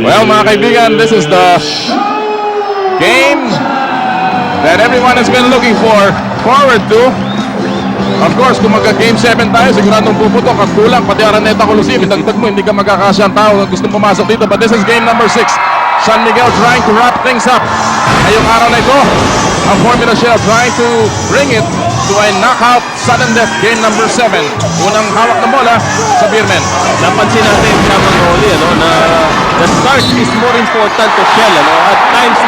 Well, mga kaibigan, this is the game that everyone has been looking forward to. Of course, kung magka-game 7 tayo, siguradong puputok at kulang. Pati Araneta Coliseum, idagdag mo, hindi ka magkakasya ang tao na gustong pumasok dito. But this is game number 6. San Miguel trying to wrap things up. Ngayong araw na ito, ang Formula Shell trying to bring it to a knockout sudden death game number 7. Unang hawak ng bola sa Beermen. Napansin natin siya Manoli, na the start is more important to Shell. At times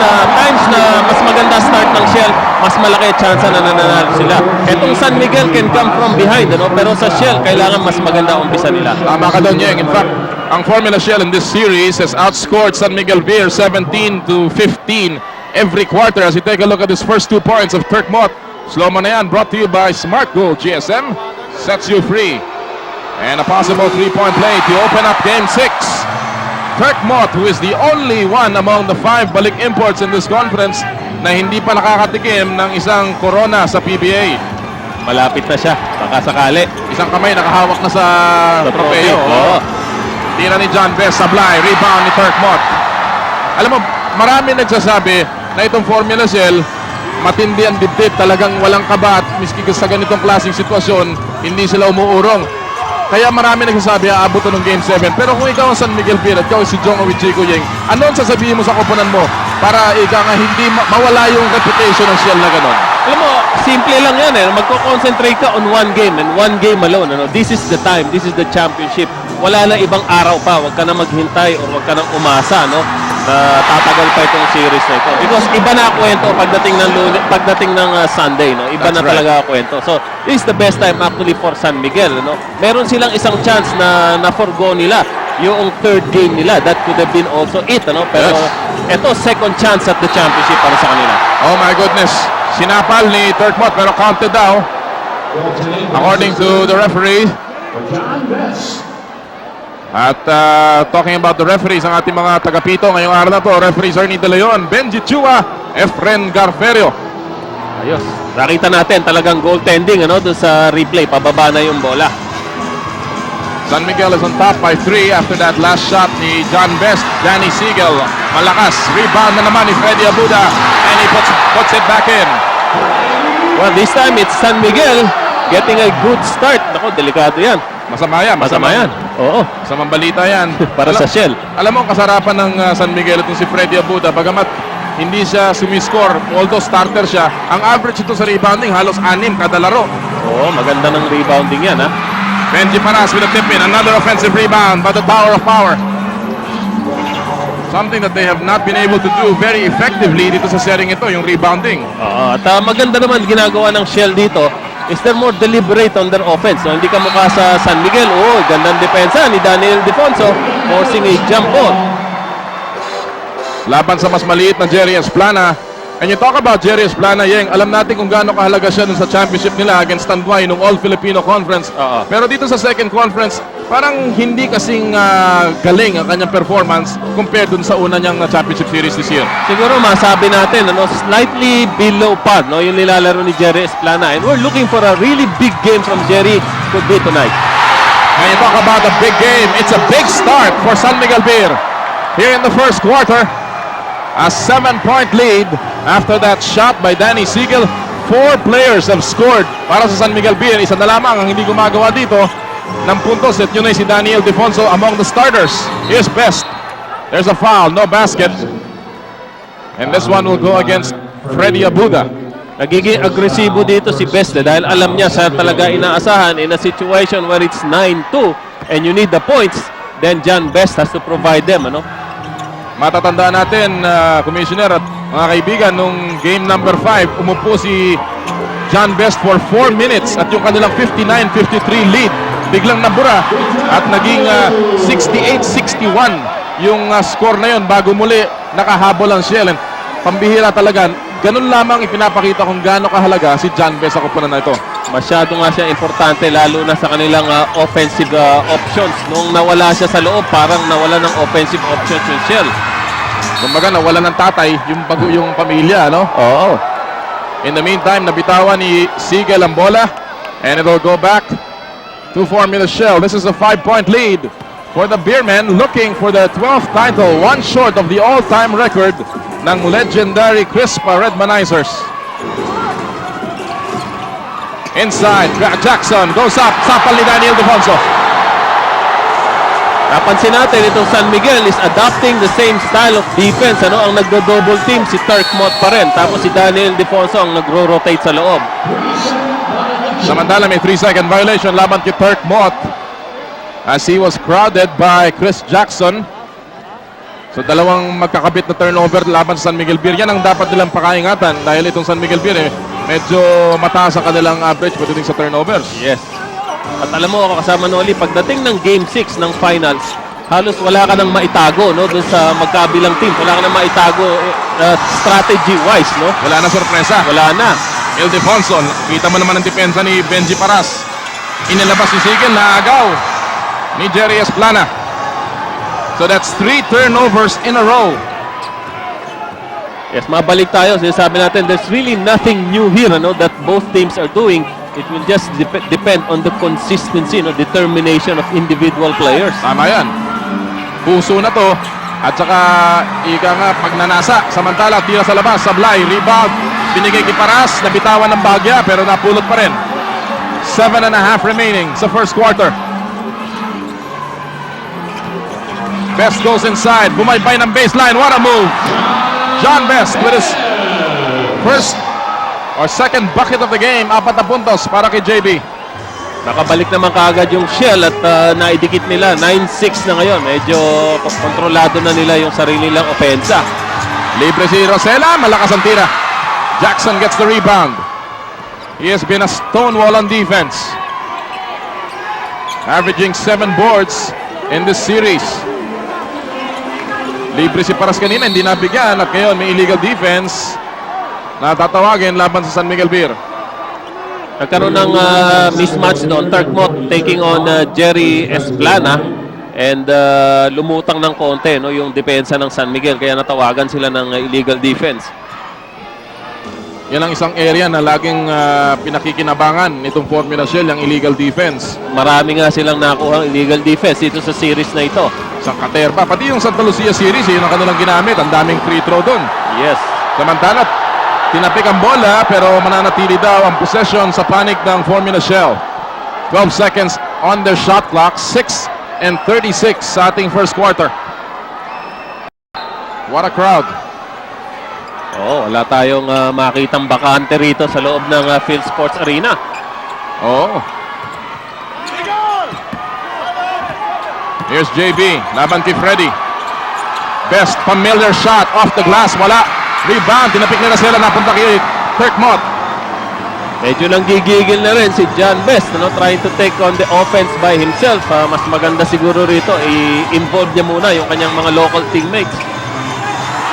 na mas maganda start ng Shell, mas malaki chance na nananalo sila. Etong San Miguel can come from behind, pero sa Shell, kailangan mas maganda umpisa nila. Tama ka doon, Yeng. In fact, ang Formula Shell in this series has outscored San Miguel Beer 17-15 every quarter. As you take a look at these first 2 points of Turk Mott. Slow mo na yan, brought to you by Smart Gold GSM. Sets you free. And a possible 3-point play to open up game 6. Turk Mott, who is the only one among the 5 balik imports in this conference na hindi pa nakakatikim ng isang corona sa PBA. Malapit na siya, baka sakali. Isang kamay nakahawak na sa trofeo. Oo. Tira ni John Best, sablay, rebound ni Turk Mott. Alam mo, marami nagsasabi na itong Formula Shell matindi ang dibdib, talagang walang kabat, miski sa ganitong klaseng sitwasyon, hindi sila umuurong. Kaya marami nagsasabi, aabot ng Game 7. Pero kung ikaw ang San Miguel Beer at ikaw si Jong Wichiko Yeng, ano ang sasabihin mo sa koponan mo para ikaw nga hindi mawala yung reputation ng Shell na gano'n? Alam mo, simple lang yan Magko-concentrate ka on one game and one game alone. This is the time, this is the championship. Wala na ibang araw pa, huwag ka na maghintay o huwag ka nang umasa, na tatagal pa itong series na ito. Because iba na kwento pagdating ng Sunday, Iba That's na talaga kwento. So, this is the best time actually for San Miguel, Meron silang isang chance na na-forgo nila yung third game nila. That could have been also it, Pero ito, second chance at the championship para sa kanila. Oh my goodness. Sinapal ni Turk Mott pero counted daw. According to the referee. At talking about the referees, ang ating mga tagapito ngayong araw na to, referees Ernie De Leon, Benji Chua, Efren Garferio. Ayos. Nakita natin talagang goaltending doon sa replay. Pababa na yung bola. San Miguel is on top by 3 after that last shot ni John Best. Danny Siegel, malakas. Rebound na naman ni Freddy Abuda. And he puts it back in. Well, this time it's San Miguel getting a good start. Nako, delikado yan. Masama yan. Masama yan. Oo. Masamang balita yan. Para sa Shell. Alam mo, kasarapan ng San Miguel itong si Freddy Abuda. Bagamat hindi siya sumiscore, although starter siya, ang average ito sa rebounding, halos 6 kada laro. Oo, maganda ng rebounding yan, Benji Paras with a tip in. Another offensive rebound by the Tower of Power. Something that they have not been able to do very effectively dito sa setting ito, yung rebounding. Oo, at maganda naman ginagawa ng Shell dito is they're more deliberate on their offense. Hindi ka mukha sa San Miguel. Gandang depensa ni Daniel Defonso forcing a jump ball. Laban sa mas maliit na Jerry Esplana. And you talk about Jerry Esplana, Yeng, alam natin kung gaano kahalaga siya dun sa championship nila against Tanduay nung All-Filipino Conference. Pero dito sa second conference, parang hindi kasing galing ang kanyang performance compared dun sa una niyang championship series this year. Siguro masabi natin, slightly below par, yung nilalaro ni Jerry Esplana. And we're looking for a really big game from Jerry could be tonight. And you talk about a big game, it's a big start for San Miguel Beer. Here in the first quarter, a 7-point lead after that shot by Danny Siegel. 4 players have scored para sa San Miguel Beer. Isa na lamang ang hindi gumagawa dito ng puntos. At yun ay si Daniel Defonso among the starters. Here's Best. There's a foul, no basket. And this one will go against Freddy Abuda. Nagiging agresibo dito si Best dahil alam niya siya talaga inaasahan in a situation where it's 9-2 and you need the points, then John Best has to provide them, Matatandaan natin, Commissioner at mga kaibigan, nung game number 5, umupo si John Best for 4 minutes at yung kanilang 59-53 lead biglang nabura at naging 68-61 yung score na yun bago muli nakahabol ang Shell. Pambihira talaga, ganun lamang ipinapakita kung gaano kahalaga si John Best sa koponan na ito. Masyado nga siya importante lalo na sa kanilang offensive options. Nung nawala siya sa loob, parang nawala ng offensive options yung Shell. Kumbaga nawala ng tatay yung pamilya, Oo. In the meantime, nabitawan ni Siegel ang bola and it'll go back to Formula Shell. This is a 5-point lead for the Beermen, looking for the 12th title, one short of the all-time record ng legendary Crispa Redmanizers. Inside, Jackson goes up, sapal ni Daniel Defonso. Napansin natin, itong San Miguel is adopting the same style of defense. Ang nagdo-double team, si Turk Mott pa rin. Tapos si Daniel Defonso ang nagro-rotate sa loob. Samantala may 3-second violation laban kay Turk Mott as he was crowded by Chris Jackson. So dalawang magkakabit na turnover laban sa San Miguel Beer. Yan ang dapat nilang pakaingatan dahil itong San Miguel Beer medyo mataas ang kanilang average pagdating sa turnovers. Yes. At alam mo, kasama Noli, pagdating ng Game 6 ng finals, halos wala ka nang maitago, no? Doon sa magkabilang team, wala ka nang maitago strategy-wise, no? Wala na sorpresa. Wala na. Ildefonso, kita mo naman ang depensa ni Benji Paras. Inilabas si Sigel na agaw ni Jerry Esplana. So that's 3 turnovers in a row. Yes, mabalik tayo. Sinasabi natin, there's really nothing new here, that both teams are doing. It will just depend on the consistency, determination of individual players. Tama yan. Puso na to. At saka, ika nga, pag nanasa. Samantala, tira sa labas, sablay, rebound. Binigay kay Paras, nabitawan ng bagya, pero napulot pa rin. 7.5 remaining sa first quarter. Best goes inside. Bumaybay ng baseline. What a move. John Best with his first or second bucket of the game. 4 na puntos para kay JB. Nakabalik naman kaagad yung Shell at naidikit nila. 9-6 na ngayon. Medyo kontrolado na nila yung sarili nilang opensa. Libre si Rosella. Malakas ang tira. Jackson gets the rebound. He has been a stonewall on defense. Averaging 7 boards in this series. Libre si Paras kanina, hindi nabigyan. At ngayon may illegal defense na tatawagin laban sa San Miguel Beer. Nagkaroon ng mismatch doon. Turk Mott taking on Jerry Esplana. And lumutang ng konti yung depensa ng San Miguel. Kaya natawagan sila ng illegal defense. Yan ang isang area na laging pinakikinabangan nitong Formula Shell, yung illegal defense. Marami nga silang nakuha illegal defense dito sa series na ito. Sa Caterva, pati yung Santa Lucia series, yun ang kanilang ginamit. Ang daming free throw doon. Yes. Samantala, tinapik ang bola pero mananatili daw ang possession sa panig ng Formula Shell. 12 seconds on their shot clock. 6:36 sa ating first quarter. What a crowd. Wala tayong makitang bakante rito sa loob ng Field Sports Arena. Here's JB, laban kay Freddy. Best familiar shot off the glass, wala. Rebound, tinapik nila sila, napunta kay Turk Mott. Medyo nang gigigil na rin si John Best, trying to take on the offense by himself. Mas maganda siguro rito, i-involve niya muna yung kanyang mga local teammates.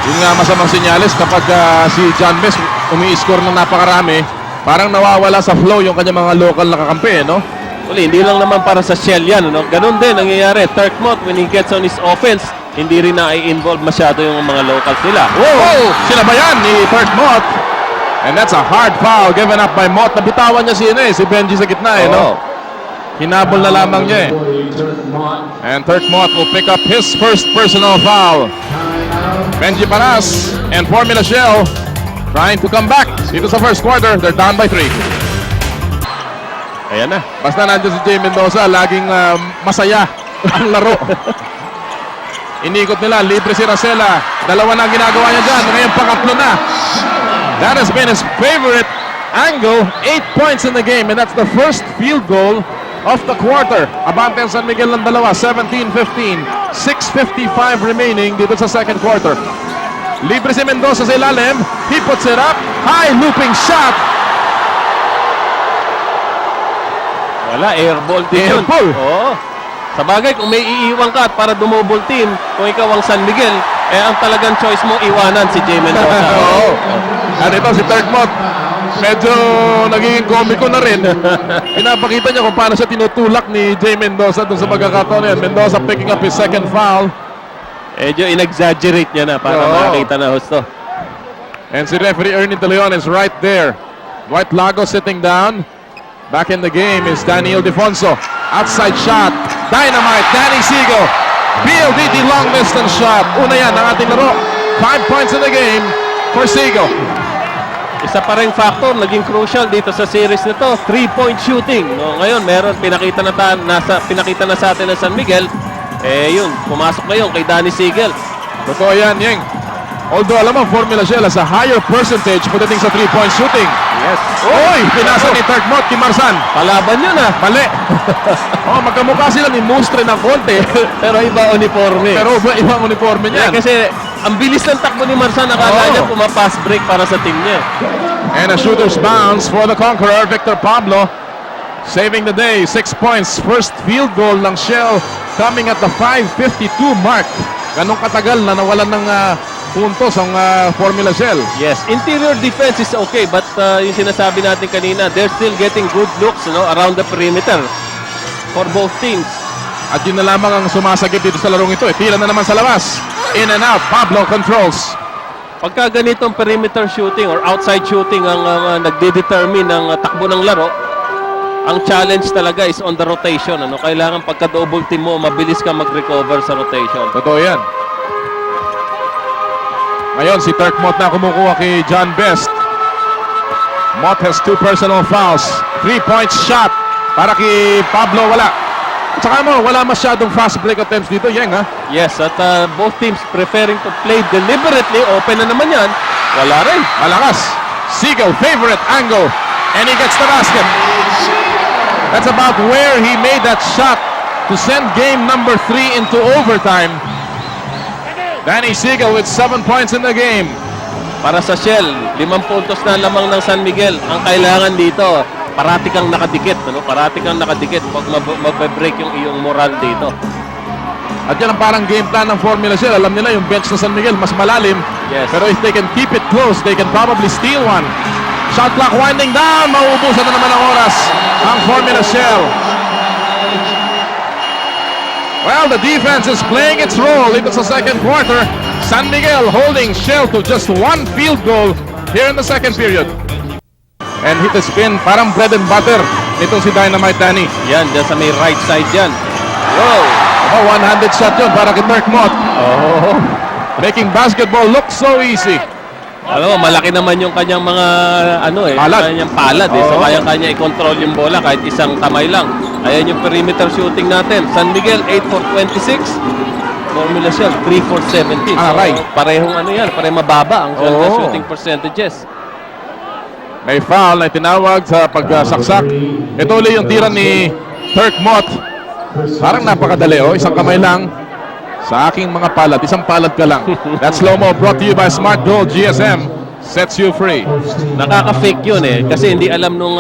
Yung nga masamang senyales kapag si John Best umi-score ng napakarami, parang nawawala sa flow yung kanyang mga local na kakampi, no? Uli, hindi lang naman para sa Shell yan, Ganun din nangyayari. Turk Mott, when he gets on his offense, hindi rin na i-involve masyado yung mga locals nila. Whoa! Sila ba yan ni Turk Mott? And that's a hard foul given up by Mott. Nabitawan niya si Benji sa gitna, no? Hinabol na lamang niya, And Turk Mott will pick up his first personal foul. Benji Paras and Formula Shell trying to come back. Dito sa first quarter, they're down by 3. Ayan na. Basta nandiyan si Jay Mendoza, laging masaya ang laro. Inikot nila, libre si Rosella. Dalawa na ang ginagawa niya dyan. Ngayon pangatlo na. That has been his favorite angle. 8 points in the game, and that's the first field goal of the quarter. Abante ang San Miguel ng dalawa, 17-15. 6:55 remaining dito sa second quarter. Libre si Mendoza sa ilalim. He puts it up. High looping shot. Wala, airball din yun. Airball. Sa bagay, kung may iiwan ka at para dumobol team, kung ikaw ang San Miguel, ang talagang choice mo iwanan si Jay Mendoza. At ito si Turk Mott, medyo nagiging komiko na rin. Pinapakita niya kung paano siya tinutulak ni Jay Mendoza doon sa pagkakataon na yan. Mendoza picking up his second foul. Medyo in-exaggerate niya na para makita na husto. And si referee Ernie De Leon is right there. Dwight Lago sitting down. Back in the game is Daniel Defonso. Outside shot. Dynamite. Danny Siegel. PLDT long distance shot. Una yan ang ating laro. 5 points in the game for Siegel. Isa pa ring factor, naging crucial dito sa series na to, 3-point shooting. No, ngayon, pinakita na sa atin ng San Miguel. Yun, pumasok ngayon kay Danny Siegel. Totoo yan, Yeng. Although alam mo, Formula Shell has a higher percentage pagdating sa 3-point shooting. Yes. Oy! Pinasa ni Turk Mott kay Marsan. Palaban yun ah. Mali. Magkamukha sila ni Mustre ng konti. Pero iba uniforme. Pero ibang uniforme niyan. Kasi ang bilis ng takbo ni Marsan, akala niya pumapass break para sa team niya. And a shooter's bounce for the Conqueror, Victor Pablo. Saving the day, 6 points. First field goal ng Shell coming at the 5:52 mark. Ganong katagal na nawalan ng puntos ang Formula Shell. Yes, interior defense is okay, but yung sinasabi natin kanina, they're still getting good looks, around the perimeter for both teams. At yun na lamang ang sumasagip dito sa larong ito. Tira na naman sa labas. In and out, Pablo controls. Pagka ganitong perimeter shooting or outside shooting ang nagde-determine ng takbo ng laro, ang challenge talaga is on the rotation. Kailangan pagka double team mo, mabilis ka mag-recover sa rotation. Totoo yan. Ngayon, si Turk Mott na kumukuha kay John Best. Mott has 2 personal fouls. 3-point shot para kay Pablo, wala. At saka wala masyadong fast break attempts dito, Yeng, ha? Yes, at both teams preferring to play deliberately. Open na naman yan. Wala rin. Malakas. Siegel, favorite angle. And he gets the basket. That's about where he made that shot to send game number 3 into overtime. Danny Siegel with 7 points in the game. Para sa Shell, 5 puntos na lamang ng San Miguel. Ang kailangan dito, parati kang nakadikit. Parati kang nakadikit pag mag-break yung iyong moral dito. At yan ang parang game plan ng Formula Shell. Alam nila yung bench ng San Miguel mas malalim. Yes. Pero if they can keep it close, they can probably steal one. Shot clock winding down. Mauubusan na naman ang oras ang Formula Shell. Well, the defense is playing its role into the second quarter. San Miguel holding Shell to just 1 field goal here in the second period. And hit the spin, parang bread and butter nitong si Dynamite Danny. Yan, dyan sa may right side yan. Wow! One-handed shot yun para kay Turk Mott. Oh. Making basketball look so easy. Alam mo, malaki naman yung kanyang mga Palad. kanyang palad. So kaya-kanya i-control yung bola kahit isang kamay lang. Ayan yung perimeter shooting natin. San Miguel 8 for 26. Formula Shell 3 for 70. So Aray. parehong parehong mababa ang shooting percentages. May foul na tinawag sa pagsaksak. Ito ulit yung tira ni Turk Mott. Parang napakadali, isang kamay lang. Sa aking mga palad, isang palad ka lang. That slow-mo brought to you by Smart Gold GSM. Sets you free. Nakaka-fake yun kasi hindi alam nung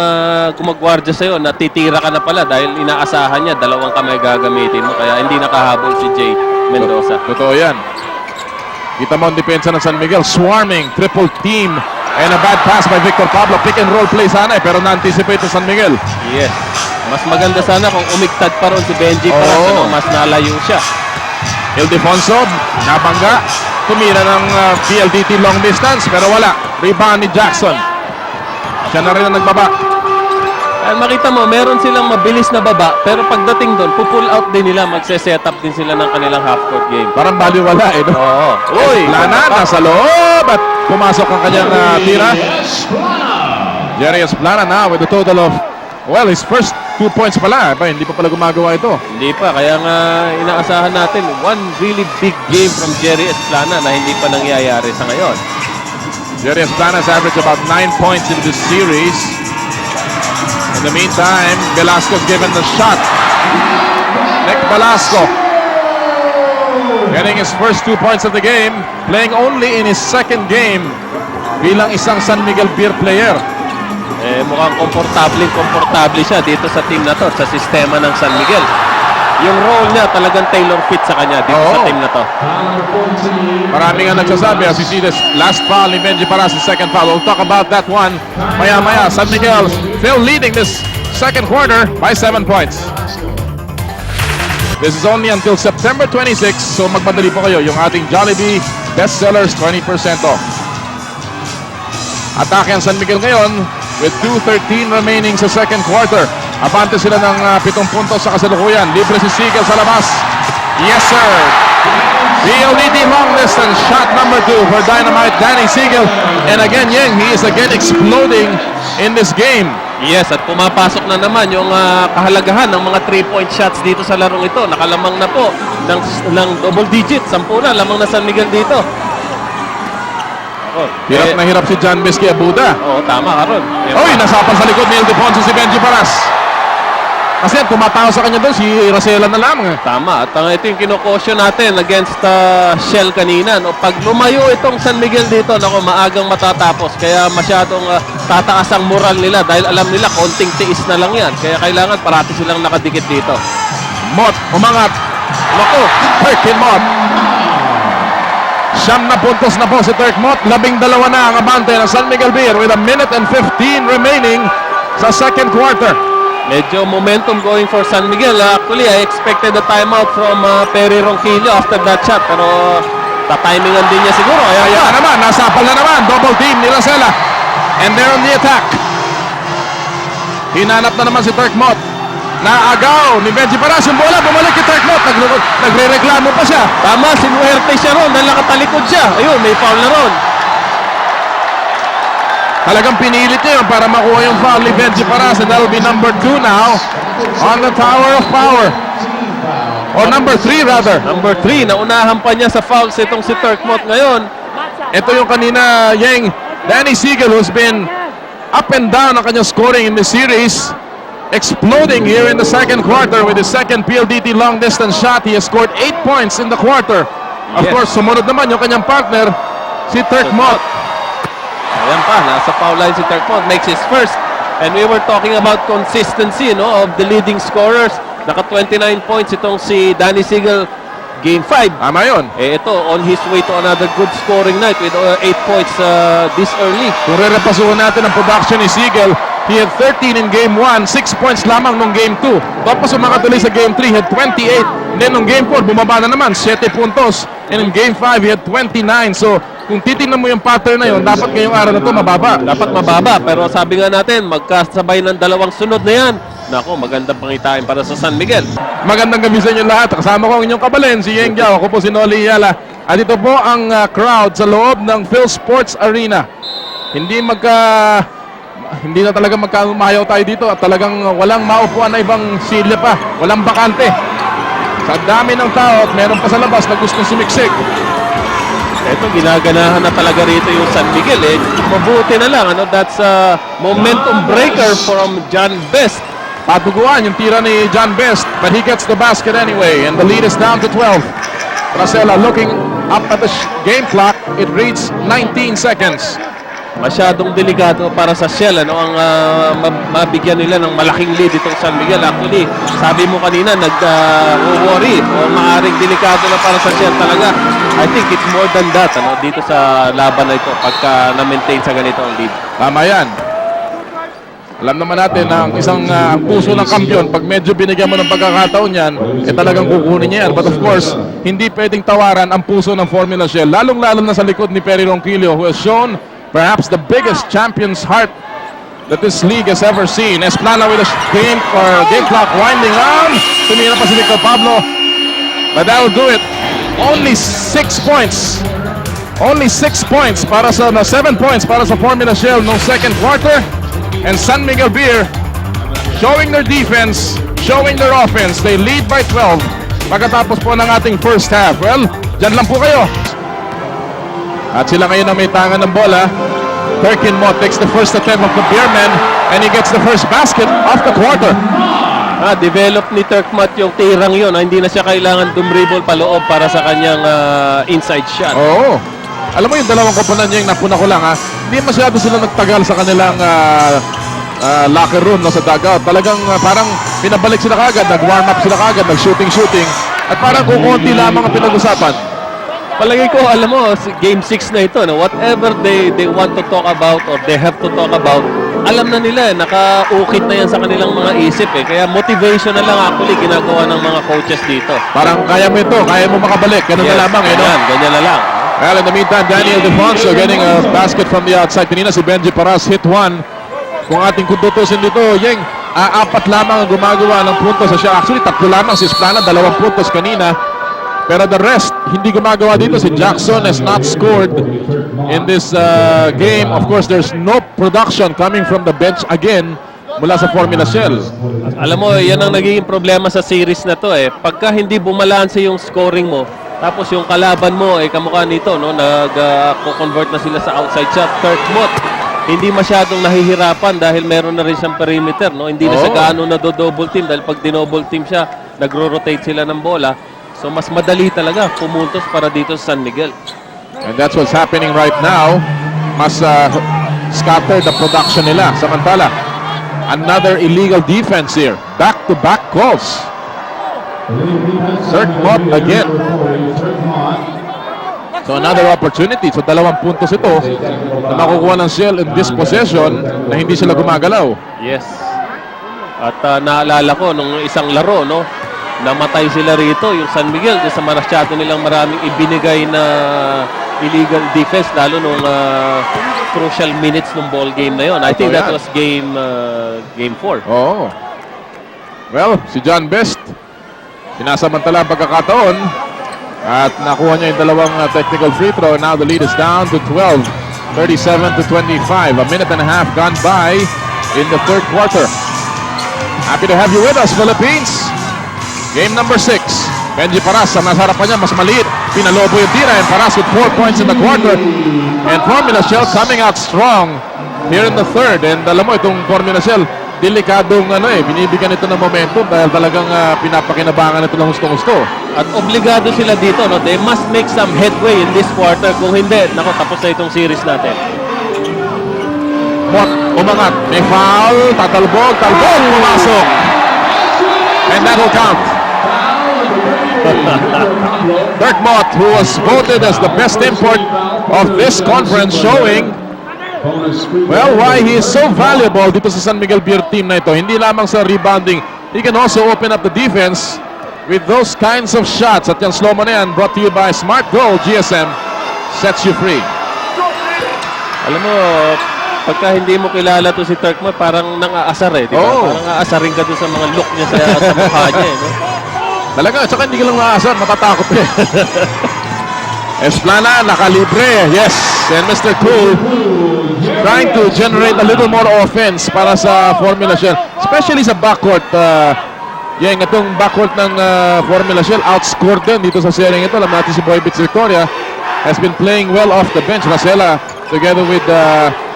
kumagwardya sa'yo na titira ka na pala dahil inaasahan niya 2 kamay gagamitin mo kaya hindi nakahabol si Jay Mendoza. Totoo yan. Kita mo ang depensa ng San Miguel. Swarming, triple team. And a bad pass by Victor Pablo. Pick and roll play sana pero na-anticipate ng San Miguel. Yes. Mas maganda sana kung umigtad pa ron si Benji para mas nalayo siya. Ildefonso, nabangga. Tumira ng PLDT long distance pero wala. Rebound ni Jackson. Siya na rin ang nagbaba. Makita mo, meron silang mabilis na baba pero pagdating doon, pull out din nila, magse-set up din sila ng kanilang half-court game. Parang baliwala no? Oo. Uy, Plana nasa loob at pumasok ang kanyang tira. Jerry Esplana now with a total of, well, his first 2 points pala. Hindi pa pala gumagawa ito. Hindi pa, kaya nga inaasahan natin one really big game from Jerry Esplana na hindi pa nangyayari sa ngayon. Jerry Esplana's averaged about 9 points in this series. In the meantime, Velasco's given the shot. Nick Velasco getting his first 2 points of the game, playing only in his second game bilang isang San Miguel Beer player. Mukhang komportable siya dito sa team na to, sa sistema ng San Miguel. Yung role niya talagang tailor fit sa kanya dito sa team na to. Marami nga nagsasabi, as you see this last foul ni Benji Paras, the second foul. We'll talk about that one maya-maya. San Miguel still leading this second quarter by 7 points. This is only until September 26, so magmadali po kayo. Yung ating Jollibee bestsellers, 20% off. Atake ang San Miguel ngayon with 2:13 remaining sa second quarter. Abante sila ng 7 puntos sa kasalukuyan. Libre si Siegel sa labas. Yes, sir. PLDT long distance shot number 2 for Dynamite Danny Siegel. And again, Yeng, he is again exploding in this game. Yes, at pumapasok na naman yung kahalagahan ng mga 3-point shots dito sa larong ito. Nakalamang na po ng double digit. 10 na, lamang na San Miguel dito. Oh, Hirap na hirap si John Miski Abuda. Oo, tama ka ron. Oy, nasapal sa likod ni Ildefonso si Benji Paras. Kasi tumatao sa kanya doon si Rosela na lamang. Tama, at ito yung kinokosyon natin against Shell kanina. No? Pag lumayo itong San Miguel dito, nako, maagang matatapos. Kaya masyadong tataas ang moral nila dahil alam nila konting tiis na lang yan. Kaya kailangan parati silang nakadikit dito. Mott, umangat. Naku, Turk Mott. 9 na puntos na po si Turk Mott. 12 na ang abante ng San Miguel Beer with 1 minute and 15 remaining sa second quarter. Medyo momentum going for San Miguel. Actually, I expected a timeout from Perry Ronquillo after that shot. Pero tatimingan din niya siguro. Ayan naman, nasapal na naman. Double team ni Rosela. And they're on the attack. Hinanap na naman si Turk Mott. Naagaw ni Benji Paras. Yung bola, bumalik kay Turk Mott. Nagre-reklamo pa siya. Tama, sinuwerte siya ron dahil nakatalikod siya. Ayun, may foul na ron. Talagang pinilit niya yun para makuha yung foul ni Benji Paras, and that'll be number 2 now on the Tower of Power. Or number 3 rather. Number 3, naunahan pa niya sa fouls itong si Turk Mott ngayon. Ito yung kanina, Yeng, Danny Siegel, who's been up and down ang kanyang scoring in the series. Exploding here in the second quarter with his second PLDT long distance shot. He has scored 8 points in the quarter. Of Yes. course, sumunod naman yung kanyang partner, si Turk Mott. Ayan pa, nasa foul line si Turk Mott, makes his first. And we were talking about consistency, no, of the leading scorers. Naka 29 points itong si Danny Siegel, game 5. Tama yun. Ito, on his way to another good scoring night with 8 points this early. Kung re-repasuhan natin ang production ni Siegel, he had 13 in game 1, 6 points lamang nung game 2. Tapos umakatuloy sa game 3, he had 28. And then nung game 4, bumaba na naman, 7 puntos. And in game 5, he had 29. So, kung titingnan mo yung pattern na yun, dapat ngayong araw na to mababa. Dapat mababa, pero sabi nga natin, magkasabay ng dalawang sunod na yan. Nako, magandang pangitain para sa San Miguel. Magandang gabi sa inyo lahat. Kasama ko ang inyong kabalen, si Yeng Giao. Ako po si Noli Yala. At ito po ang crowd sa loob ng Phil Sports Arena. Hindi na talaga magkamayaw tayo dito at talagang walang maupuan na ibang silya pa. Walang bakante. Sa dami ng tao at meron pa sa labas na gustong sumiksik. Ito, ginaganahan na talaga rito yung San Miguel. Mabuti na lang. That's a momentum breaker from John Best. Patuguan yung tira ni John Best, but he gets the basket anyway, and the lead is down to 12. Rosela looking up at the game clock. It reads 19 seconds. Masyadong delikado para sa Shell, ang mabigyan nila ng malaking lead itong San Miguel. Actually, sabi mo kanina, nag-worry o maaring delikado na para sa Shell talaga. I think it's more than that dito sa laban na ito pagka na-maintain sa ganito ang lead. Tama yan. Alam naman natin na ang isang ang puso ng kampiyon, pag medyo binigyan mo ng pagkakataon yan, talagang kukunin niya yan. But of course, hindi pwedeng tawaran ang puso ng Formula Shell. Lalong-lalo na sa likod ni Perry Ronquillo, who has shown perhaps the biggest champion's heart that this league has ever seen. Esplana with a game clock winding down. Tumira pa si Nico Pablo. But that'll do it. Only 6 points. Only 6 points para sa 7 points para sa Formula Shell no second quarter. And San Miguel Beer showing their defense, showing their offense. They lead by 12 pagkatapos po ng ating first half. Well, dyan lang po kayo. At sila ngayon na may tangan ng bola. Turk Mott takes the first attempt of the Beermen and he gets the first basket of the quarter. Develop ni Turk Mott yung tirang yun. Hindi na siya kailangan dumribble paloob para sa kanyang inside shot. Oo. Alam mo yung dalawang koponan niya yung napuna ko lang hindi masyado sila nagtagal sa kanilang locker room sa dugout. Talagang parang pinabalik sila kagad, nag-warm up sila kagad, nag-shooting. At parang kukunti lamang ang pinag-usapan. Palagi ko, alam mo, game 6 na ito, whatever they want to talk about or they have to talk about, alam na nila, nakaukit na yan sa kanilang mga isip. Kaya motivation na lang actually ginagawa ng mga coaches dito. Parang kaya mo ito, kaya mo makabalik. Ganun na lamang. Ganyan na lang. Well, in the meantime, Daniel Defonso getting a basket from the outside. Kanina si Benji Paras hit one. Kung ating kututusin dito, Yeng, apat lamang ang gumagawa ng puntos sa siya. Actually, tatlo lamang si Esplana, 2 puntos kanina. Pero the rest, hindi gumagawa dito. Si Jackson has not scored in this game. Of course, there's no production coming from the bench again mula sa Formula Shell. Alam mo, yan ang nagiging problema sa series na to eh. Pagka hindi bumalanse yung scoring mo, tapos yung kalaban mo ay kamukha nito, no? Nag-convert na sila sa outside shot. Kirk Mott, hindi masyadong nahihirapan dahil meron na rin siyang perimeter, no? Hindi na siya gaano na-double team dahil pag dinoble team siya, nagro-rotate sila ng bola. So mas madali talaga pumuntos para dito sa San Miguel. And that's what's happening right now. Mas scatter the production nila. Samantala, another illegal defense here. Back-to-back calls. Third Mott again. So another opportunity. So 2 puntos ito na makukuha ng Shell in this possession na hindi sila gumagalaw. Yes. At naalala ko nung isang laro, no? Namatay sila rito, yung San Miguel, sa masyado nilang maraming ibinigay na illegal defense, lalo nung crucial minutes ng ball game na yon. I think that was game 4. Oo. Well, si John Best, sinasamantala ang pagkakataon at nakuha niya yung 2 technical free throw. Now the lead is down to 12, 37-25. A minute and a half gone by in the third quarter. Happy to have you with us, Philippines. Game number 6. Benji Paras, ang nasa harapan niya, mas maliit. Pinalobo yung tira, and Paras with 4 points in the quarter. And Formula Shell coming out strong here in the third. And alam mo, itong Formula Shell, delikadong binibigyan ito ng momentum dahil talagang pinapakinabangan ito ng gusto-gusto. At obligado sila dito, no? They must make some headway in this quarter. Kung hindi, nako, tapos na itong series natin. Mott, umangat. May foul, tatalbog, pumasok. And that will count. Dirk Mott, who was voted as the best import of this conference, showing why he is so valuable dito sa San Miguel Beer team na ito. Hindi lamang sa rebounding, he can also open up the defense with those kinds of shots. At yung slow-mo na yan, brought to you by Smart Goal. GSM sets you free. Alam mo, pagka hindi mo kilala to si Turk Mott, parang nang-aasar eh, di ba? Parang aasarin ka doon sa mga look niya sa mukha niya eh, no? Talaga, tsaka hindi ka lang maaasar, matatakot eh. Esplana, nakalibre, yes. And Mr. Cool trying to generate a little more offense para sa Formula Shell. Especially sa backcourt. Itong backcourt ng Formula Shell, outscored din dito sa series ito. Alam natin si Boy Bits Victoria has been playing well off the bench. Racela, together with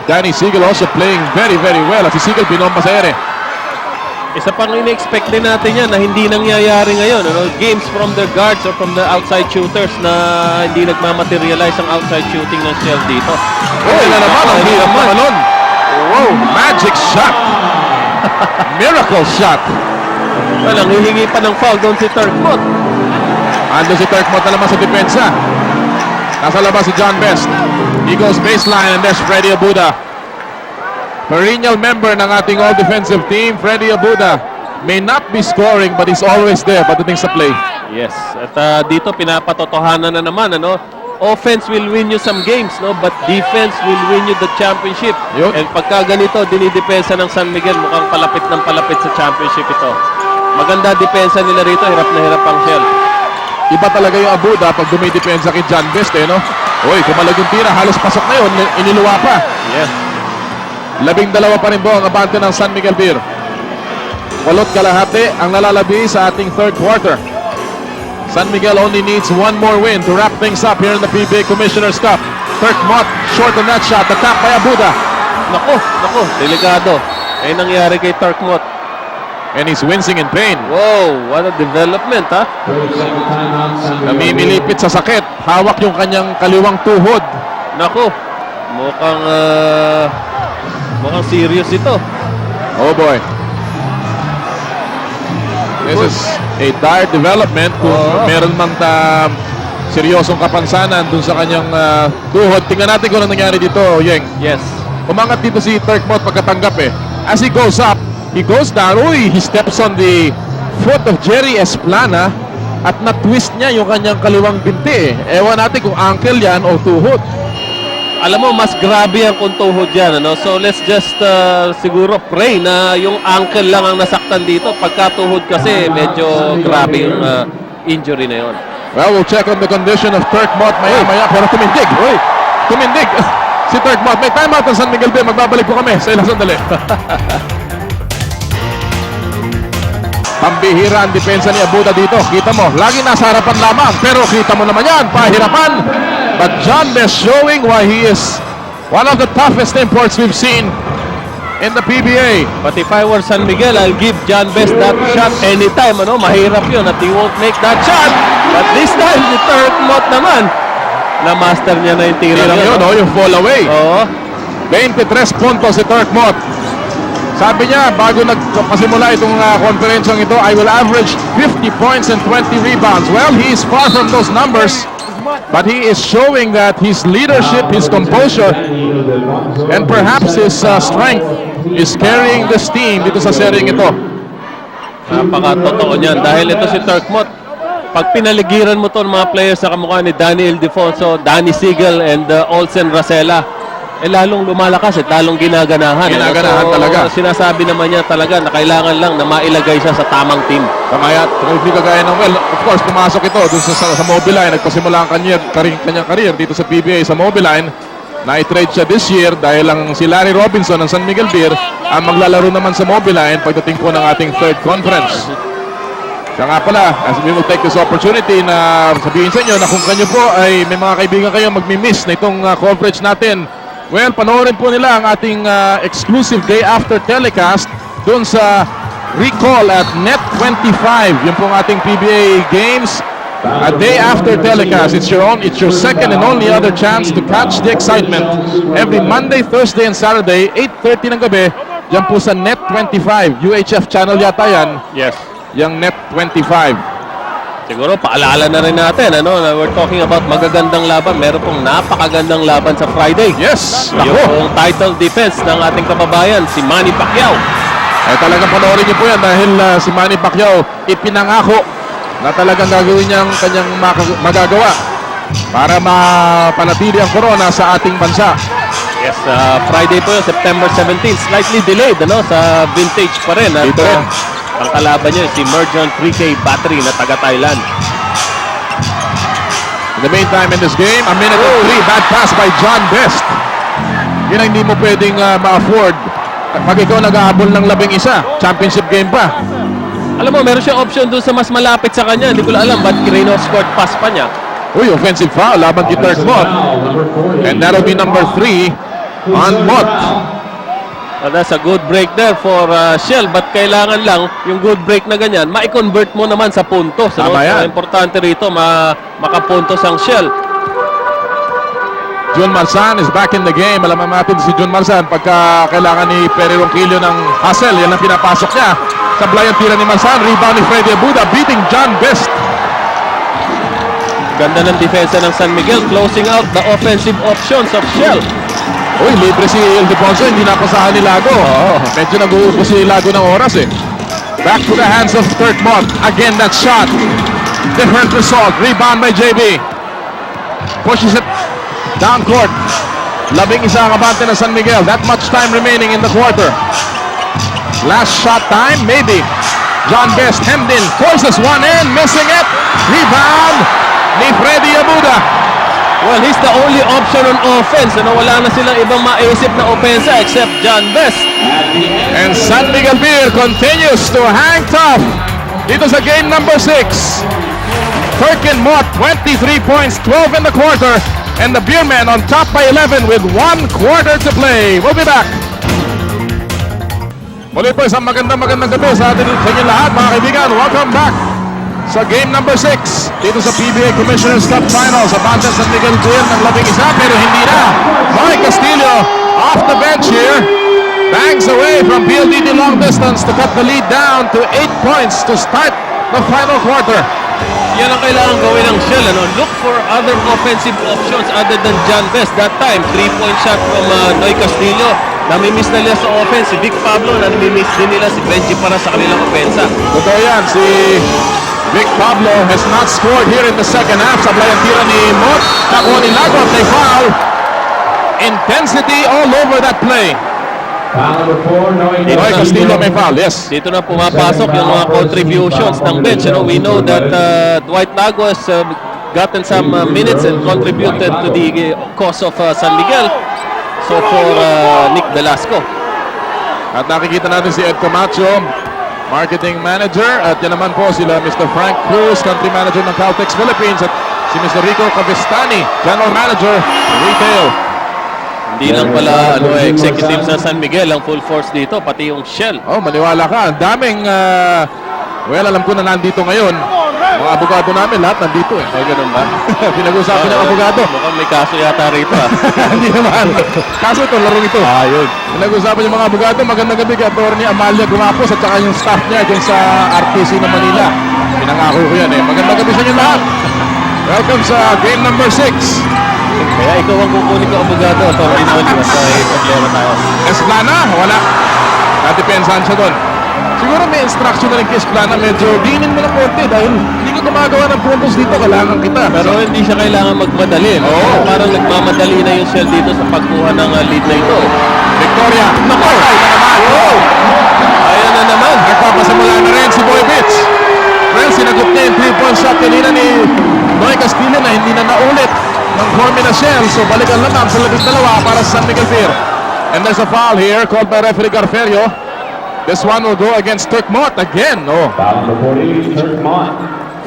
Danny Siegel, also playing very, very well. At si Siegel, binomba sa ere. Isa pang in-expect din natin yan na hindi nangyayari ngayon. Ano? Games from the guards or from the outside shooters na hindi nagmamaterialize ang outside shooting ng Shell dito. Na naman, ang hirap naman. Wow, magic shot. Miracle shot. Well, ang hihingi pa ng foul doon si Turk Mott. Ando si Turk Mott na naman sa depensa. Nasa labas si John Best. He goes baseline and there's Freddy Abuda. Perennial member ng ating all-defensive team, Freddy Abuda. May not be scoring but he's always there pagdating sa play. Yes. At dito pinapatotohanan na naman, ano? Offense will win you some games, no? But defense will win you the championship. Yun. And pagka ganito, dinidepensa ng San Miguel, mukhang palapit ng palapit sa championship ito. Maganda depensa nila rito, hirap na hirap ang Shell. Iba talaga yung Abuda pag dumidepensa kay John Best, no? Uy, kumalag yung tira, halos pasok na yun, iniluwa pa. Yes. 12 pa rin po ang abante ng San Miguel Beer. 8 kalahati ang nalalabi sa ating third quarter. San Miguel only needs one more win to wrap things up here in the PBA Commissioner's Cup. Turk Mott short on that shot. The tap by Abuda. Naku, delikado. Ay nangyari kay Turk Mott. And he's wincing in pain. Wow, what a development, ha? Namimilipit sa sakit. Hawak yung kanyang kaliwang tuhod. Naku, mukhang serious ito. Oh boy. This is a dire development kung meron mang seryosong kapansanan dun sa kanyang tuhod. Tingnan natin kung ano nangyari dito, Yeng. Yes. Umangat dito si Turk Mott pagkatanggap eh. As he goes up, he goes down. Uy, he steps on the foot of Jerry Esplana at na-twist niya yung kanyang kaliwang binti eh. Ewan natin kung ankle yan o tuhod. Alam mo, mas grabe ang kuntuhod yan, ano? So, let's just siguro pray na yung ankle lang ang nasaktan dito. Pagkatuhod kasi, medyo grabe yung injury na yun. Well, we'll check on the condition of Turk Mott maya-maya, pero tumindig. Tumindig. Si Turk Mott. May timeout ng San Miguel Bay. Magbabalik po kami sa ilang sandali. Pambihira ang depensa ni Abuda dito. Kita mo, lagi nasa harapan lamang. Pero kita mo naman yan, pahirapan. But John Best showing why he is one of the toughest imports we've seen in the PBA. But if I were San Miguel, I'll give John Best that shot anytime. Ano? Mahirap yun at he won't make that shot. But this time, si Turk Mott naman, na-master niya na yung tira Tirang yun, no? yung fall away. Oo. 23 puntos si Turk Mott. Sabi niya, bago nagpasimula itong konferensyang ito, I will average 50 points and 20 rebounds. Well, he is far from those numbers. But he is showing that his leadership, his composure, and perhaps his strength is carrying this team dito sa seryeng ito. Napaka-totoo niyan. Dahil ito si Turk Mott, pag pinaligiran mo to ng mga players sa kamukha ni Danny Ildefonso, Danny Siegel, and Olsen Racela, lalong lumalakas at lalong ginaganahan. Ginaganahan talaga. Sinasabi naman niya talaga na kailangan lang na mailagay siya sa tamang team. Kamaya, hindi kagaya ng, well, of course, pumasok ito dun sa Mobiline. Nagpasimula ang kanyang career dito sa PBA sa Mobiline. Na-trade siya this year dahil lang si Larry Robinson ng San Miguel Beer ang maglalaro naman sa Mobiline pagdating po ng ating third conference. Kaya nga pala, as we will take this opportunity na sabihin sa inyo na kung kanyo po ay may mga kaibigan kayo magmi-miss na itong coverage natin, well, panoorin po nila ang ating exclusive day after telecast dun sa Recall at Net25. Yun pong ating PBA games. A day after telecast. It's your second and only other chance to catch the excitement. Every Monday, Thursday, and Saturday, 8:30 ng gabi, dyan po sa Net25. UHF channel yata yan. Yes. Yung Net25. Siguro paalala na rin natin, ano, na we're talking about magagandang laban. Meron pong napakagandang laban sa Friday. Yes! Nako! Yung title defense ng ating kababayan, si Manny Pacquiao. Ay talagang panoorin niyo po yan dahil si Manny Pacquiao ipinangako na talagang gagawin niyang kanyang magagawa para mapanatili ang corona sa ating bansa. Yes, Friday po yun, September 17. Slightly delayed, ano, sa vintage pa rin. At, Dito rin. ang kalaban niya si Merjon 3K Battery na taga-Thailand. In the meantime in this game, a minute and 3, bad pass by John Best. Yun ang hindi mo pwedeng ma-afford. Pag ikaw nag-aabol ng 11, championship game pa. Alam mo, meron siyang option doon sa mas malapit sa kanya. Hindi ko lang alam ba't scored pass pa niya. Uy, offensive foul laban kay Turk Mott. And that'll be number 3 on Mott. That's a good break there for Shell. But kailangan lang, yung good break na ganyan, ma-convert mo naman sa puntos. Ano? Tama yan. So, importante rito, makapuntos ang Shell. Jun Marsan is back in the game. Alam natin si Jun Marsan pagka kailangan ni Perry Ronquillo ng hustle. Yan ang pinapasok niya. Sablay ang tira ni Marsan. Rebound ni Freddy Abuda beating John Best. Ganda ng depensa ng San Miguel, closing out the offensive options of Shell. Uy, libre si Ildefonso. Hindi napasahan ni Lago. Medyo nag-uubos si Lago ng oras eh. Back to the hands of Turk Mott. Again, that shot. Different result. Rebound by JB. Pushes it down court. 11 ang abante ng San Miguel. That much time remaining in the quarter. Last shot time, maybe. John Best hemmed in. Forces one in. Missing it. Rebound ni Freddy Abuda. Well, he's the only option on offense. Ano, wala na silang ibang maisip na opensa except John Best. And San Miguel Beer continues to hang tough. Dito sa game number 6. Turk Mott, 23 points, 12 in the quarter. And the Beermen on top by 11 with 1 quarter to play. We'll be back. Muli po, isang magandang gabi sa atin sa inyo lahat, mga kaibigan. Welcome back sa game number 6 dito sa PBA Commissioner's Cup Finals. Abante San Miguel Beer ng 11 pero hindi na. Mike Castillo off the bench here. Bangs away from PLDT long distance to cut the lead down to 8 points to start the final quarter. Yan ang kailangan gawin ng Shell. Ano? Look for other offensive options other than John Best. That time, 3-point shot from Noy Castillo. Namimiss na nila sa offense si Vic Pablo. Namimiss din nila si Benji para sa kanilang opensa. Totoo yan, si Vic Pablo has not scored here in the second half. Sablay ang tira ni Mott. Nakuha ni Lago at may foul. Intensity all over that play. Noy Castillo may foul, yes. Dito na pumapasok yung mga contributions ng bench. You know, we know that Dwight Nago has gotten some minutes and contributed to the cause of San Miguel. So for Nick Velasco. At nakikita natin si Ed Camacho, marketing manager. At yan naman po sila Mr. Frank Cruz, country manager ng Caltex Philippines. At si Mr. Rico Cavestani, general manager, retail. Hindi lang pala executive sa San Miguel ang full force dito, pati yung Shell. Oh, maniwala ka. Ang daming, well, alam ko na nandito ngayon. Mga abogado namin, lahat nandito eh. Ay, ganun ba? Pinag-usapan ng abogado. Mukhang may kaso yata rito. Hindi naman. Kaso ito, larong ito. Ayun. Pinag-usapan yung mga abogado. Magandang gabi kay Atty. Amalia Gumapos at saka yung staff niya dyan sa RTC ng Manila. Pinangako ko yan eh. Magandang gabi sa inyo lahat. Welcome sa game number 6. Kaya ikaw ang kukunin ko abogado. Atty. Noli, basta may problema tayo. Esplana, wala. Natipensahan siya doon. Siguro may instruction na rin kay Esplana. Medyo dinin mo na konti dahil hindi ko gumagawa ng puntos dito. Kailangan kita. Pero hindi siya kailangan magmadali. No? Oo. Parang nagmamadali na yung Shell dito sa pagkuha ng lead na ito. Victoria. Naku! Ay na naman. Oh! Ayan na naman. Nagpapasimula na rin si Boy Bitch. Well, sinagot niya yung 3-point shot kanina ni Noy Castillo na hindi na naulit ng Formina Shell. So balikan lang sa 12 para sa San Miguel Pier. And there's a foul here called by referee Garferio. This one will go against Turk Mott again. Oh.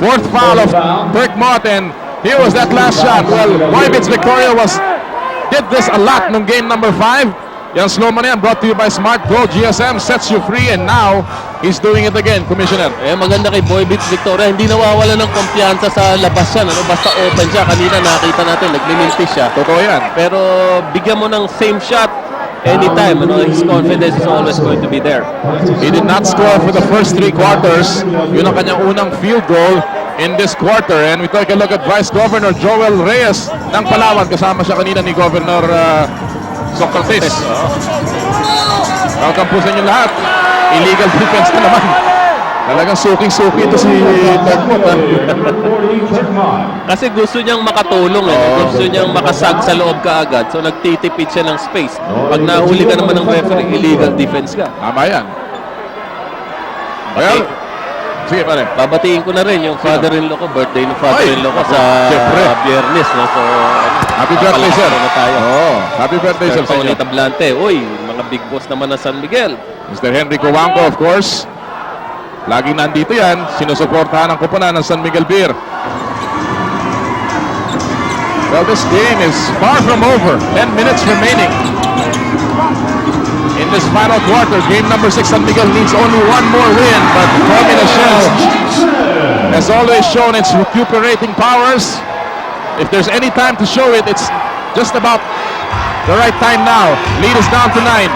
Fourth foul of Turk Mott, and here was that last shot. Well, Boybits Victoria did this a lot nung game number 5. Yan slow man yan, brought to you by Smart Go. GSM sets you free, and now he's doing it again, Commissioner. Eh, maganda kay Boy Beats Victoria. Hindi nawawala ng kumpiyansa sa labas yan. Ano? Basta open siya. Kanina nakita natin, naglilintis siya. Totoo yan. Pero bigyan mo ng same shot anytime. Ano? His confidence is always going to be there. He did not score for the first 3 quarters. Yun ang kanyang unang field goal in this quarter. And we take a look at Vice Governor Joel Reyes ng Palawan. Kasama siya kanina ni Governor Socrates. Welcome po sa inyo lahat. Illegal defense na naman. Talagang suking-suki ito si Turkmont. Kasi gusto niyang makatulong. Gusto niyang makasag sa loob kaagad. So nagtitipid siya ng space. Pag nahuli ka naman ng referee, illegal defense ka. Tama yan. Well, sige pare. Babatiin ko na rin yung father-in-law ko, birthday ng father-in-law ko sa Siyempre. Biyernes. No? So, Happy birthday, sir. na tayo. Oh, happy birthday, sir. sa inyo. Paulita Blante. Uy, mga big boss naman ng San Miguel. Mr. Henry Cowanco, of course. Laging nandito yan. Sinusuportahan ang kupunan ng San Miguel Beer. Well, this game is far from over. 10 minutes remaining. In this final quarter, game number 6, San Miguel needs only one more win. But Formula Shell has always shown its recuperating powers. If there's any time to show it, it's just about the right time now. Lead is down to 9.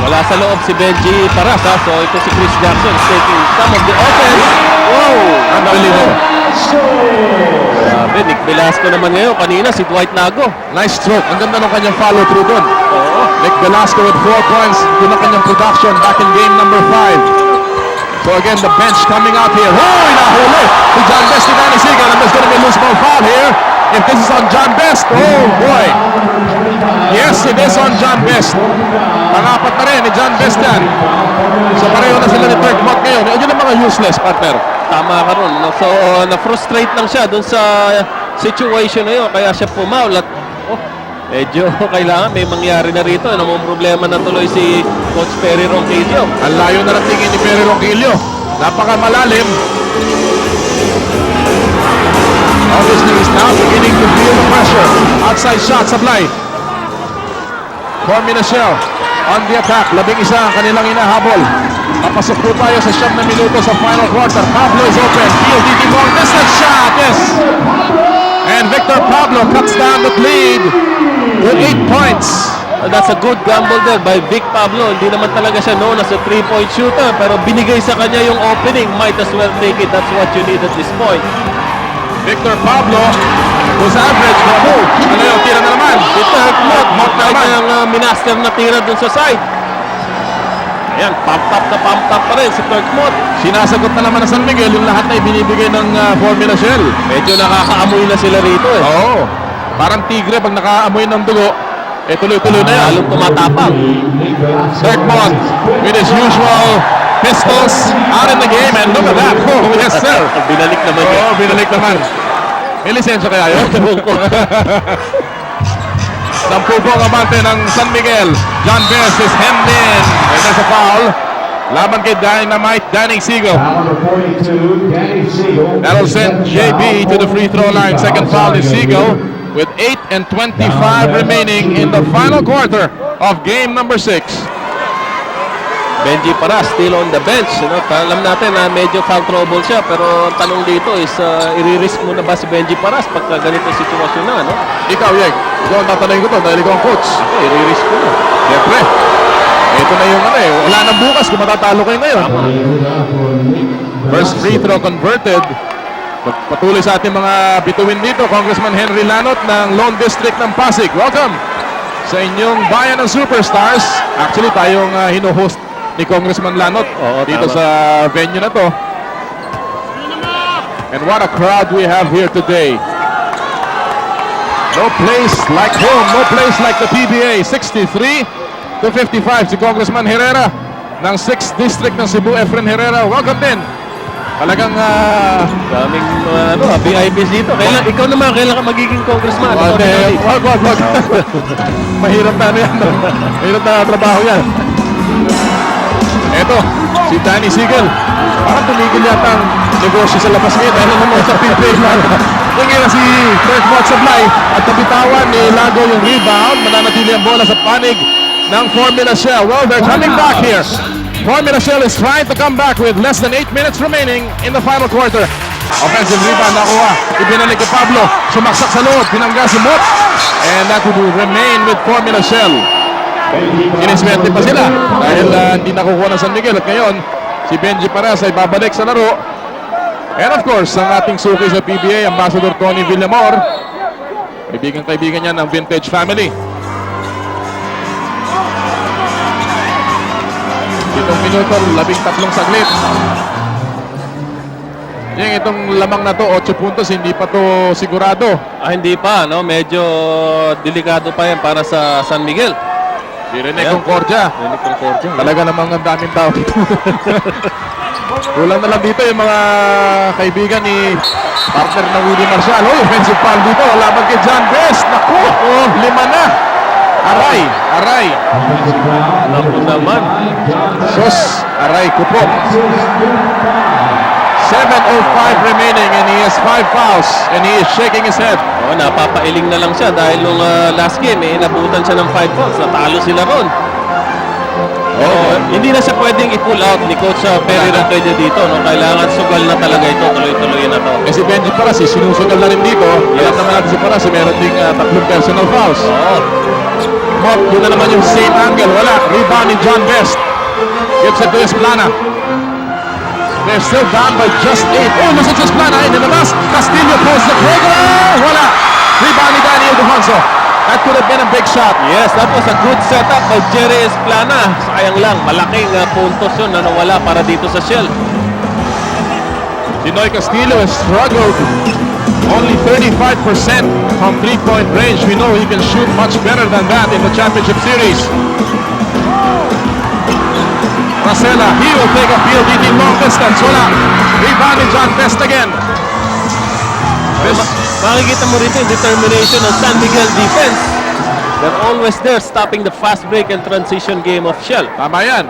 Wala sa loob si Benji Paras. Ha? So ito si Chris Jackson is taking some of the offense. Wow! Unbelievable. Grabe, Nick Velasco naman ngayon. Kanina si Dwight Nago. Nice stroke. Ang ganda ng kanyang follow through dun. Oo. Nick Velasco with 4 points. Doon ang kanyang production back in game number 5. So again, the bench coming out here. Oh, inahuli si John Best ni Danny Sigal. And there's going to be a loose ball foul here. If this is on John Best, oh boy. Yes, it is on John Best. Pangapat na rin ni John Best yan. So pareho na sila ni Turk Mott ngayon. Yun ang mga useless, partner. Tama ka ron. No? So, na-frustrate lang siya dun sa situation na yun. Kaya siya pumaul at medyo kailangan may mangyari na rito. Ano mong problema na tuloy si Coach Perry Ronquillo. Ang layo na ng tingin ni Perry Ronquillo. Napaka-malalim. Obviously, he's now beginning to feel the pressure. Outside shot supply. Formina Shell on the attack. 11 ang kanilang inahabol. Papasok po tayo sa 7 na minuto sa final quarter. Pablo is open. PLDT long distance shot. Yes. And Victor Pablo cuts down the lead with 8 points. That's a good gamble there by Vic Pablo. Hindi naman talaga siya known as a 3-point shooter. Pero binigay sa kanya yung opening. Might as well take it. That's what you need at this point. Victor Pablo was average. Ano yung tira na naman? Turk Mott na naman. yung minaster na tira dun sa side. Ayan, pump up pa rin si Turk Mott. Sinasagot na naman ng San Miguel yung lahat na ibinibigay ng Formula Shell. Medyo nakakaamoy na sila rito eh. Oo. Parang tigre pag nakaamoy ng dugo, tuloy-tuloy na yan. Lalong tumatapang. Dirk Bond with his usual pistols out in the game, and look at that. Oh, yes, sir. Binalik naman yun. Oo, binalik naman. May lisensya kaya yun? Sampu po ang abante ng San Miguel. John Best is hemmed in. And there's a foul. Laban kay Dynamite, Danny Siegel. That'll send JB to the free throw line. Second foul is Siegel with 8 and 25 remaining in the final quarter of game number 6. Benji Paras still on the bench. You know, alam natin na medyo foul trouble siya, pero ang tanong dito is i-risk mo na ba si Benji Paras pagka ganito sitwasyon na, no? Ikaw, Yeg. Ikaw ang tatanungin ko to dahil ikaw ang coach. Ako, i-risk ko na. Siyempre. Ito na yung ano eh. Wala nang bukas kung matatalo kayo ngayon. First free throw converted. Patuloy sa ating mga bituin dito, Congressman Henry Lanot ng Lone District ng Pasig. Welcome sa inyong bayan ng superstars. Actually, tayong hino-host ni Congressman Lanot dito tama. sa venue na to. And what a crowd we have here today. No place like home, no place like the PBA. 63-55 si Congressman Herrera ng 6th District ng Cebu, Efren Herrera. Welcome din. Talagang Daming VIPs dito. Ikaw naman, kailan ka magiging congressman? wag. Mahirap na ano yan. Mahirap na trabaho yan. Eto, si Danny Siegel. Parang tumigil yata ang negosyo sa labas ngayon. Dahil naman sa PBA na. Tingin na si Dirk Bond Supply at kapitawan ni Lago yung rebound. Mananatili ang bola sa panig ng Formula Shell. Well, they're coming back here. Formula Shell is trying to come back with less than 8 minutes remaining in the final quarter. Offensive rebound nakuha. Ibinalik kay Pablo. Sumaksak sa loob. Pinangga si Mot. And that will remain with Formula Shell. Siniswerte pa sila dahil hindi nakukuha ng San Miguel. At ngayon, si Benji Paras ay babalik sa laro. And of course, ang ating suki sa PBA, Ambassador Tony Villamor. Kaibigan niya ng Vintage Family. Itong minuto, 13 saglit. Itong lamang na to, 8 puntos, hindi pa to sigurado. Hindi pa, no? Medyo delikado pa yan para sa San Miguel. Si Rene Concordia. Rene Concordia. Talaga namang ang daming tao dito. Kulang na lang dito yung mga kaibigan ni partner ng Willie Marcial. Oh, offensive foul dito. Laban kay John Best. Naku! Oh, 5 na. Aray. Naku naman. Sos. Aray ko po. 7:05 remaining and he has 5 fouls and he is shaking his head. Napapailing na lang siya dahil nung last game, nabutan siya ng 5 fouls. Natalo sila ron. Hindi na siya pwedeng i-pull out ni Coach Perry Ranqueña dito. No? Kailangan sugal na talaga ito. Tuloy-tuloy na to. Si Benji Paras, sinusugal na rin dito. Alam naman natin si Paras, meron ding 3 personal fouls. Mop, yun na naman yung same angle. Wala. Rebound ni John Best. Gives it to Esplana. They're still down by just 8. Oh, nasa Esplana. Inilabas. Castillo pulls the trigger. Wala. Rebound ni Danny Ildefonso. That could have been a big shot. Yes, that was a good setup by Jerry Esplana. Sayang lang, malaking puntos yun na nawala para dito sa Shell. Dinoy Castillo has struggled. Only 35% from 3-point range. We know he can shoot much better than that in the championship series. Rosella, he will take a PLDT long distance. Wala. Rebound ni John Best again. Makikita mo rito yung determination ng San Miguel defense. They're always there stopping the fast break and transition game of Shell. Tama yan.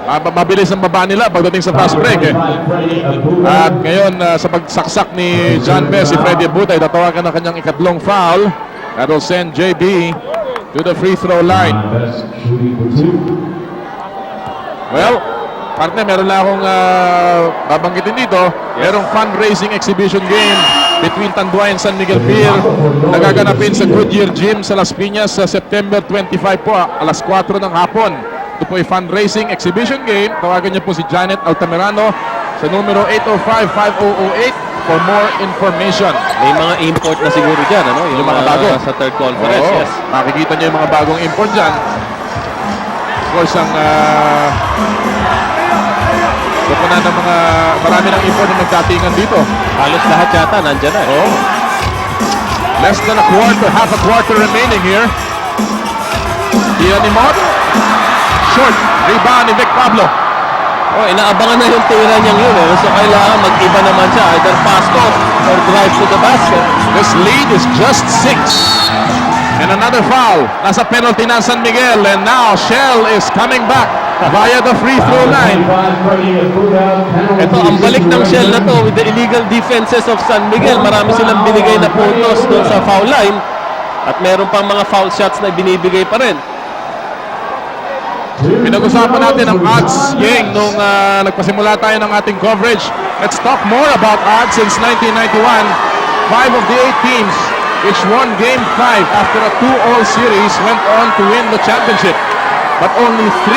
Mabilis ang baba nila pagdating sa fast break. At ngayon, sa pagsaksak ni John Best, si Freddy Butay, tatawagan ng kanyang ikatlong foul. That will send JB to the free throw line. Well, partner, meron lang akong babanggitin dito. Merong fundraising exhibition game between Tanduay and San Miguel Pier. Nagaganapin sa Goodyear Gym sa Las Piñas sa September 25 po, alas 4 ng hapon. Ito po ay fundraising exhibition game. Tawagan niyo po si Janet Altamirano sa numero 805-5008 for more information. May mga import na siguro dyan, ano? Yung mga bago. Sa third conference, Oo, yes. makikita niyo yung mga bagong import dyan. Of course, ang kupunan ng mga marami ng import na nagdatingan dito. Halos lahat yata nandyan na. Oh. Less than half a quarter remaining here. Tira ni Mott. Short. Rebound ni Vic Pablo. Oh, inaabangan na yung tira niyang yun eh. So kailangan mag-iba naman siya. Either pass to or drive to the basket. This lead is just 6. And another foul. Nasa penalty na San Miguel. And now Shell is coming back via the free throw line. Ito, ang balik ng Shell na to with the illegal defenses of San Miguel. Marami silang binigay na puntos doon sa foul line. At meron pang mga foul shots na binibigay pa rin. Pinag-usapan natin ang odds, Yeng, nung nagpasimula tayo ng ating coverage. Let's talk more about odds since 1991. 5 of the 8 teams which won Game 5 after a 2-all series went on to win the championship. But only 3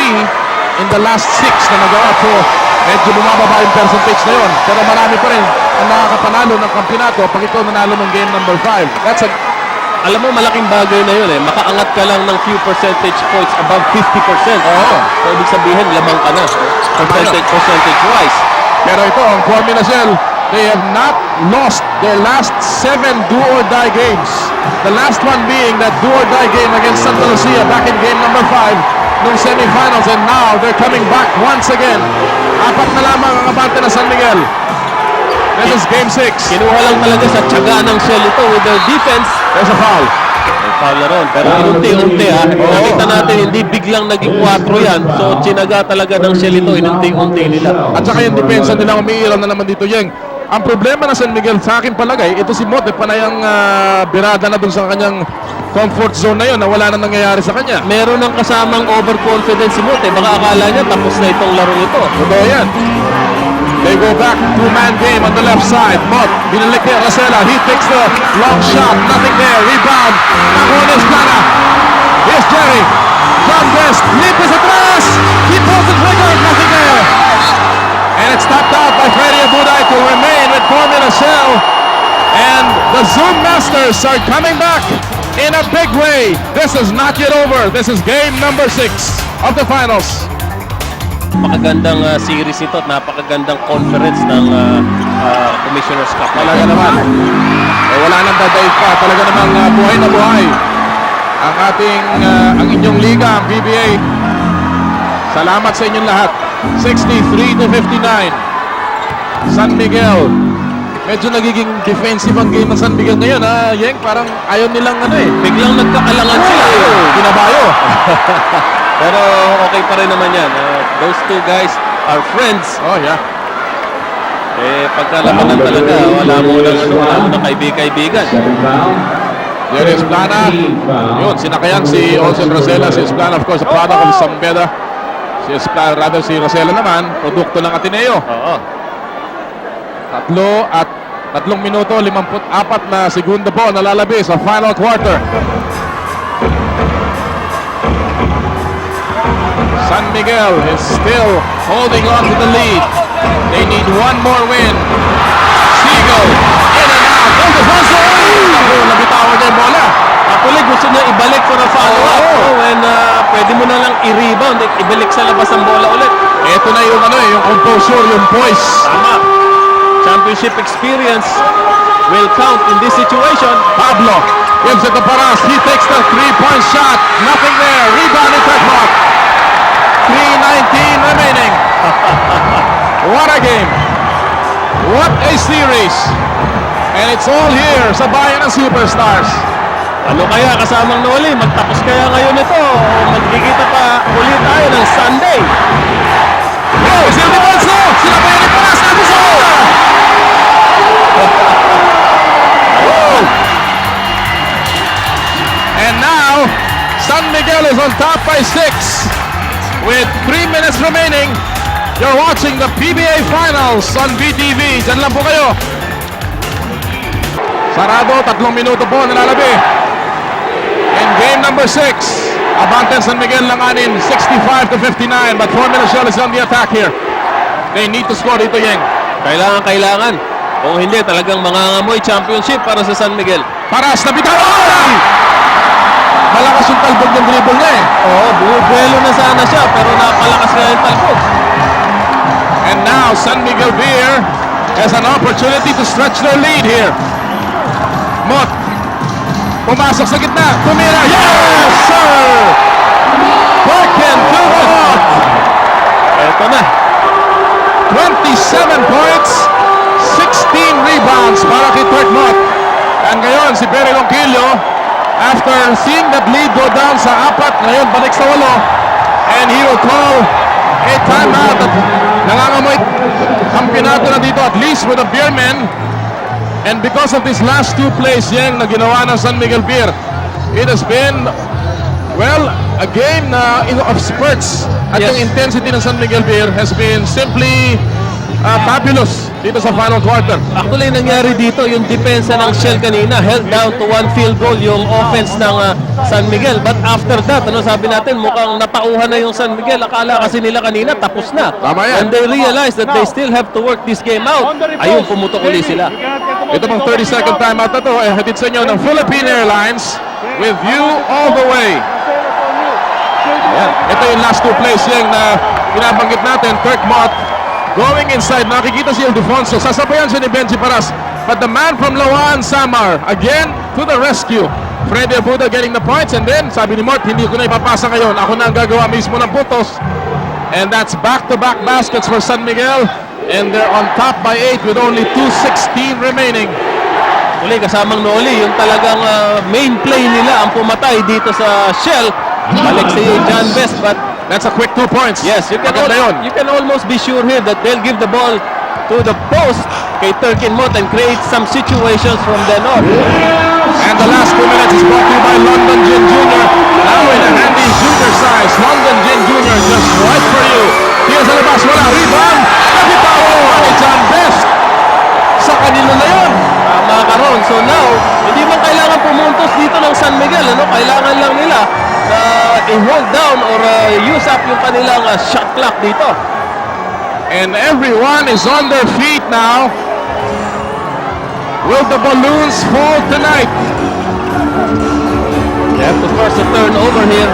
in the last 6 na nagawa. So, medyo bumababa yung percentage na yun. Pero marami pa rin ang nakakapanalo ng kampyonato pag ikaw nanalo ng game number 5. That's a Alam mo, malaking bagay na yun eh. Makaangat ka lang ng few percentage points above 50%. Oo. So, ibig sabihin, lamang ka na. Percentage-wise. Pero ito, ang Formula Shell, they have not lost their last 7 do-or-die games. The last one being that do-or-die game against Santa Lucia back in game number 5 nung semifinals, and now they're coming back once again. 4 na lamang ang abante na San Miguel. This is game 6. Kinuha lang talaga sa tiyaga ng Shell ito with their defense. There's a foul. May foul na ron. Pero inunti-unti ha. Nakita natin, hindi biglang naging 4 yan. So, tinaga talaga ng Shell ito. Inunti-unti nila. At saka yung depensa nila umiiral na naman dito, Yeng. Ang problema ng San Miguel sa akin palagay, ito si Motte, panayang birada na dun sa kanyang comfort zone na yun, na wala na nangyayari sa kanya. Meron ng kasamang overconfidence si Motte. Baka akala niya tapos na itong laro ito. Totoo yan. They go back, 2-man game on the left side. Mott, binalik niya, Rosella. He takes the long shot. Nothing there. Rebound. Magones Plana. Here's Jerry. John West. Limpis atras. He pulls the trigger. Nothing there. And it's tapped out by Freddy Abuday to remain with Formula Shell. And the Zoom Masters are coming back in a big way. This is not yet over. This is game number 6 of the finals. Napakagandang series ito at napakagandang conference ng Commissioner's Cup. Talaga naman. Eh, wala nang dadaig pa. Talaga namang buhay na buhay. Ang inyong liga, ang PBA. Salamat sa inyong lahat. 63-59. San Miguel. Medyo nagiging defensive ang game ng San Miguel ngayon, ha, Yeng? Parang ayaw nilang Biglang nagkakalangan sila. Binabayo. Pero okay pa rin naman yan. Those two guys are friends. Oh, yeah. Eh, pagkalabanan talaga, wala mo ng kaibigan. There is Plana. Yun, sinakayan si Olsen Rosella. Si Plana, of course, a product of Sambeda. Si Rosella naman, produkto ng Ateneo. Oo. 3 minuto, 54 na segundo po nalalabi sa final quarter. San Miguel is still holding on to the lead. They need one more win. Siegel, in and out. Oh, the buzzer! Nabitawan niya yung bola. Actually, gusto niya ibalik for a follow-up. When pwede mo na lang i-rebound, ibalik sa labas ang bola ulit. Ito na yung yung composure, yung poise. Tama. Championship experience will count in this situation. Pablo gives it to Paras. He takes the 3-point shot. Nothing there. Rebound in Tekmok. 3:19 remaining. What a game. What a series. And it's all here sa bayan ng Superstars. Ano kaya kasamang Noli? Magtapos kaya ngayon ito? O magkikita pa ulit tayo ng Sunday? Oh, Silvio Bonso! Sila pa yung Paras natin sa bola! And now, San Miguel is on top by 6. With 3 minutes remaining, you're watching the PBA Finals on VTV. Diyan lang po kayo. Sarado, 3 minuto po, nalalabi. In game number 6, abante San Miguel ng 6, 65-59. But Formula Shell is on the attack here. They need to score dito, Yeng. Kailangan. Kung hindi, talagang mangangamoy championship para sa San Miguel. Paras na bitawan! Malakas yung talbog ng dribble niya eh. Oo, bumubuelo na sana siya, pero napalakas nga yung talbog. And now, San Miguel Beer has an opportunity to stretch their lead here. Mott, pumasok sa gitna, tumira, yes, sir! go down sa 4. Ngayon, balik sa 8. And he will call a timeout. At nangangamoy kampyonato na dito, at least with the Beermen. And because of these last 2 plays, Yeng, na ginawa ng San Miguel Beer, it has been, well, a game of spurts. At Yes. yung intensity ng San Miguel Beer has been simply fabulous dito sa final quarter. Actually, nangyari dito, yung depensa ng Shell kanina, held down to 1 field goal yung offense ng San Miguel. But after that, ano sabi natin, mukhang natauhan na yung San Miguel. Akala kasi nila kanina, tapos na. Tama yan. And they realized that they still have to work this game out. Ayun, pumutok uli sila. Ito pang 30-second timeout na to, hatid sa inyo ng Philippine Airlines with you all the way. Ayan. Ito yung last 2 plays, Yeng, na pinabanggit natin. Kirk Mott going inside. Nakikita si Ildefonso. Sasabayan siya ni Benji Paras. But the man from Lawan, Samar, again to the rescue. Freddy Abuda getting the points. And then, sabi ni Mott, hindi ko na ipapasa ngayon. Ako na ang gagawa mismo ng putos. And that's back-to-back baskets for San Miguel. And they're on top by 8 with only 2:16 remaining. Uli, kasamang Noli, yung talagang main play nila ang pumatay dito sa Shell. Balik si John Best, but That's a quick 2 points. yes, you Maganda yun. can almost be sure here that they'll give the ball to the post kay Turkin Mott and create some situations from then on. And the last 2 minutes is brought to you by London Gin Jr. Now in a handy junior size. London Gin Jr. just right for you. Here's sa labas, wala. Rebound. Nabitawan ni John Best. Sa kanila na yun. Tama ka ron. So now, hindi man kailangan pumuntos dito ng San Miguel. Ano? Kailangan lang nila na i-hold down or use up yung kanilang shot clock dito. And everyone is on their feet now. Will the balloons fall tonight? They have to force a turnover here.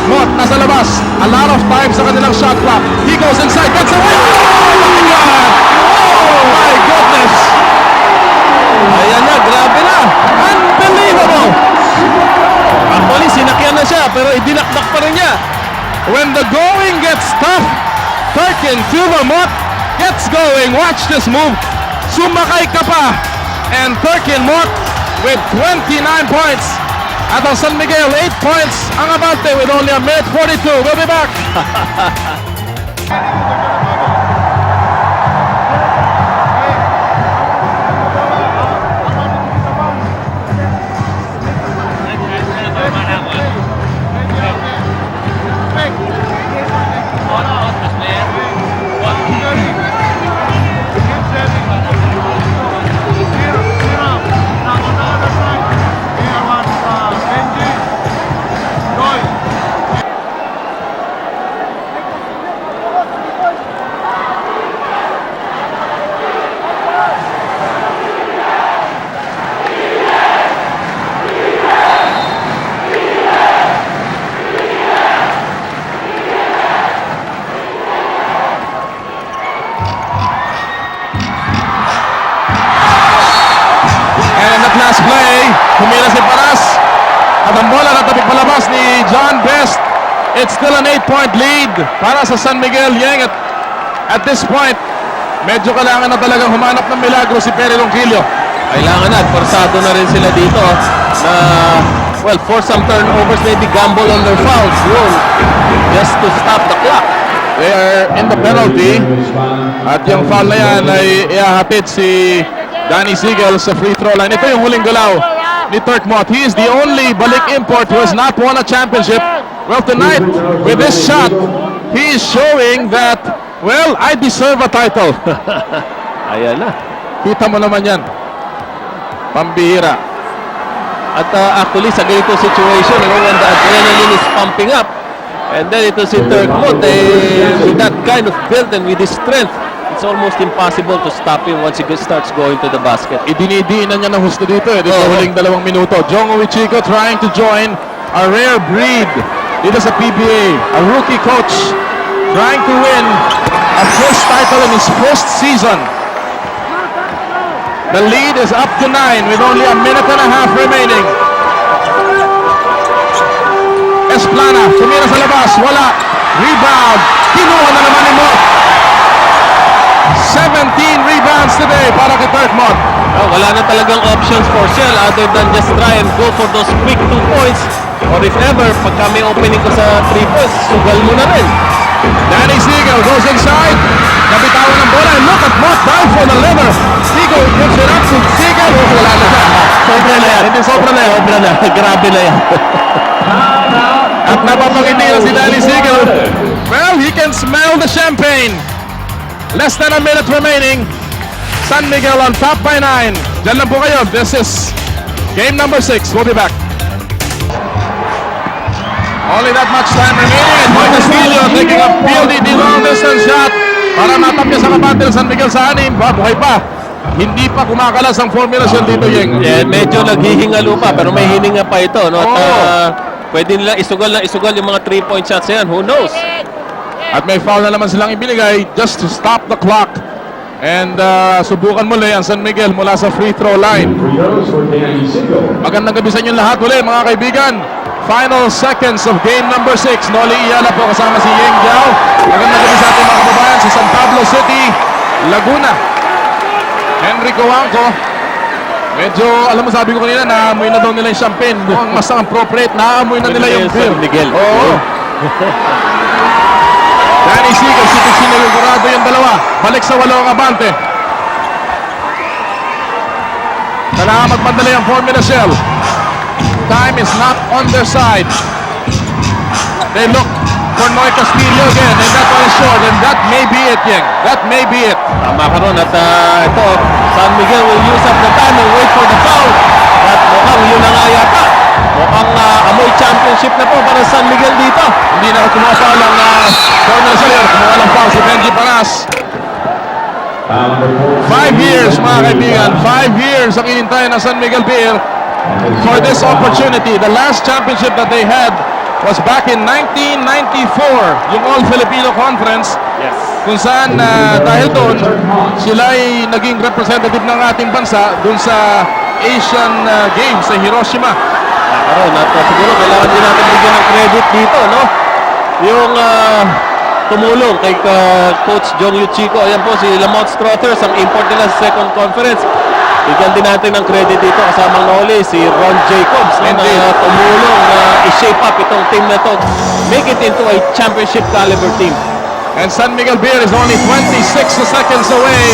Mott, nasa labas. A lot of time sa kanilang shot clock. He goes inside, gets away. Oh my God! Oh my goodness! Ayan na, grabe na. Unbelievable! Actually, sinakyan na siya pero idinakdak pa rin niya. When the going gets tough, Perkin Mott gets going. Watch this move. Sumakay ka pa. And Perkin Mott with 29 points. At ang San Miguel, 8 points. Ang abante with only a minute 42. We'll be back. Last play, humila si Paras. At ang bola natapik palabas ni John Best. It's still an 8-point lead para sa San Miguel, Yeng. At this point, medyo kailangan na talagang humanap ng milagro si Perry Ronquillo. Kailangan na at forsado na rin sila dito na, well, for some turnovers, maybe gamble on their fouls. Yun, just to stop the clock. They are in the penalty. At yung foul na yan ay ihahatid si Danny Siegel sa free throw line. Ito yung huling galaw ni Turk Mott. He is the only balik import who has not won a championship. Well, tonight, with this shot, he is showing that, well, I deserve a title. Ayan na. Kita mo naman yan. Pambihira. At actually, sa ganito situation, when the adrenaline is pumping up, and then ito si Turk Mott, with that kind of build and with his strength, it's almost impossible to stop him once he starts going to the basket. Idinidiinan niya ng husto dito dito sa huling 2 minuto. Jongo Wichico trying to join a rare breed dito sa PBA. A rookie coach trying to win a first title in his first season. The lead is up to 9 with only a minute and a half remaining. Esplana, tumira sa labas, wala. Rebound, kinuha na naman ni Mott. 17 rebounds today para kay Turk Mott. Wala na talagang options for Shell other than just try and go for those quick 2 points Or if ever, pagka may opening ko sa 3 points, sugal mo na rin. Danny Siegel goes inside. Nabitawan ng bola. And look at Mott down for the leather. Siegel gives it up to Siegel. Oh, wala na siya. Sobra na yan. Hindi sobra na yan. Sobra na. Grabe na yan. At napapangiti na si Danny Siegel. Well, he can smell the champagne. Less than a minute remaining. San Miguel on top by 9. Diyan lang po kayo. This is game number 6. We'll be back. Only that much time remaining. And Boy Castillo taking a PLDT long distance shot para matap niya sa kabante ng San Miguel sa 6. Buhay pa. Hindi pa kumakalas ang formulation dito, Yeng. Yeah, medyo naghihingalo pa, pero may hininga pa ito. No? At, Oo. pwede nilang isugal na isugal yung mga 3-point shots yan. Who knows? At may foul na naman silang ibinigay just to stop the clock. And subukan muli ang San Miguel mula sa free throw line. Magandang gabi sa inyo lahat ulit, mga kaibigan. Final seconds of game number 6. Noli Iyala po kasama si Yeng Jiao. Magandang gabi sa ating mga kababayan sa San Pablo City, Laguna. Henry Coanco. Medyo, alam mo, sabi ko kanina, naamoy na daw nila yung champagne. Mukhang mas appropriate, naamoy na nila yung beer. San Miguel. Oo. Danny Siegel, sinigurado yung dalawa. Balik sa 8 ang abante. Kailangan magpadali ang Formula Shell. Time is not on their side. They look for Noy Castillo again, and that one is short, and that may be it, Yeng. That may be it. Tama ka ron. At ito, San Miguel will use up the time and wait for the foul. At mukhang yun na nga yata. Mukhang amoy championship na po para San Miguel dito. Hindi na kumuha foul ang Formula Shell. Kumuha lang foul si Benji Paras. 5 years, mga kaibigan. 5 years ang inintay ng San Miguel Beer for this opportunity. The last championship that they had was back in 1994, yung All-Filipino Conference, Yes. kung saan dahil doon, sila ay naging representative ng ating bansa doon sa Asian Games sa Hiroshima. Karon, at siguro kailangan din natin bigyan ng credit dito, no? Yung tumulong kay Coach Jong Yuchiko. Ayan po si Lamont Strothers, ang import nila sa second conference. Bigyan din natin ng credit dito kasamang Noli, si Ron Jacobs, no, Indeed. na tumulong na i-shape up itong team na to, make it into a championship caliber team. And San Miguel Beer is only 26 seconds away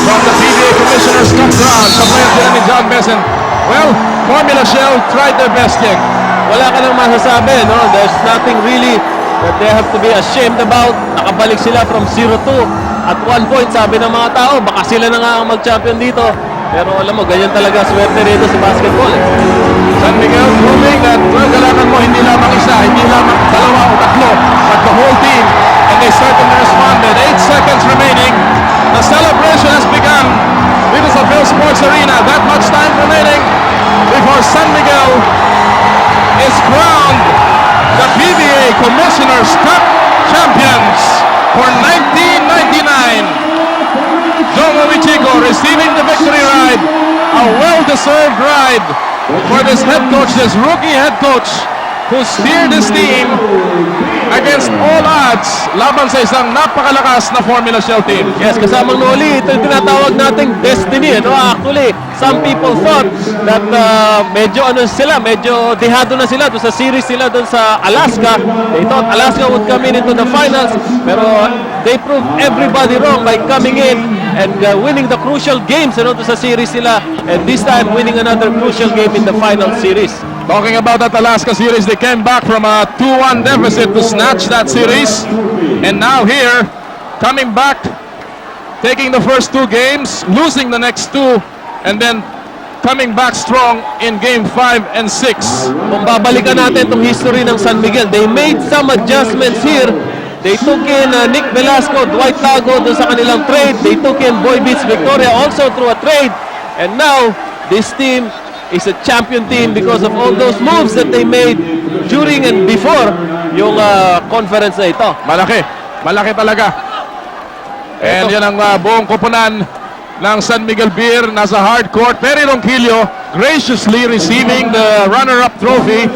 from the PBA Commissioner's Cup round. Sabayan sila ni John Besson. Well, Formula Shell tried their best, Yeng. Wala ka nang masasabi, no? There's nothing really that they have to be ashamed about. Nakabalik sila from 0-2. At one point, sabi ng mga tao, baka sila na nga ang mag-champion dito. Pero alam mo, ganyan talaga swerte rito sa basketball. San Miguel proving that, well, kailangan mo hindi lamang isa, hindi lamang dalawa o tatlo, but the whole team. And they certainly responded. 8 seconds remaining. The celebration has begun. Dito sa Phil Sports Arena. That much time remaining before San Miguel is crowned the PBA Commissioner's Cup champions for 1999. Jomo Michiko receiving the victory ride. A well-deserved ride for this head coach, this rookie head coach who steered his team against all odds laban sa isang napakalakas na Formula Shell team. Yes, kasamang Noli, ito yung tinatawag nating destiny. No? Actually, some people thought that medyo dehado na sila doon sa series nila doon sa Alaska. They thought Alaska would come in into the finals, pero they proved everybody wrong by coming in and winning the crucial games doon sa series nila, and this time winning another crucial game in the final series. Talking about that Alaska series, they came back from a 2-1 deficit to snatch that series. And now here, coming back, taking the first 2 games, losing the next 2, and then coming back strong in game 5 and 6. Kung babalikan natin itong history ng San Miguel, they made some adjustments here. They took in Nick Velasco, Dwight Tago doon sa kanilang trade. They took in Boy Beats Victoria also through a trade. And now, this team is a champion team because of all those moves that they made during and before yung conference na ito. Malaki. Malaki talaga. And yan ang buong koponan ng San Miguel Beer. Nasa hard court. Perry Ronquillo graciously receiving the runner-up trophy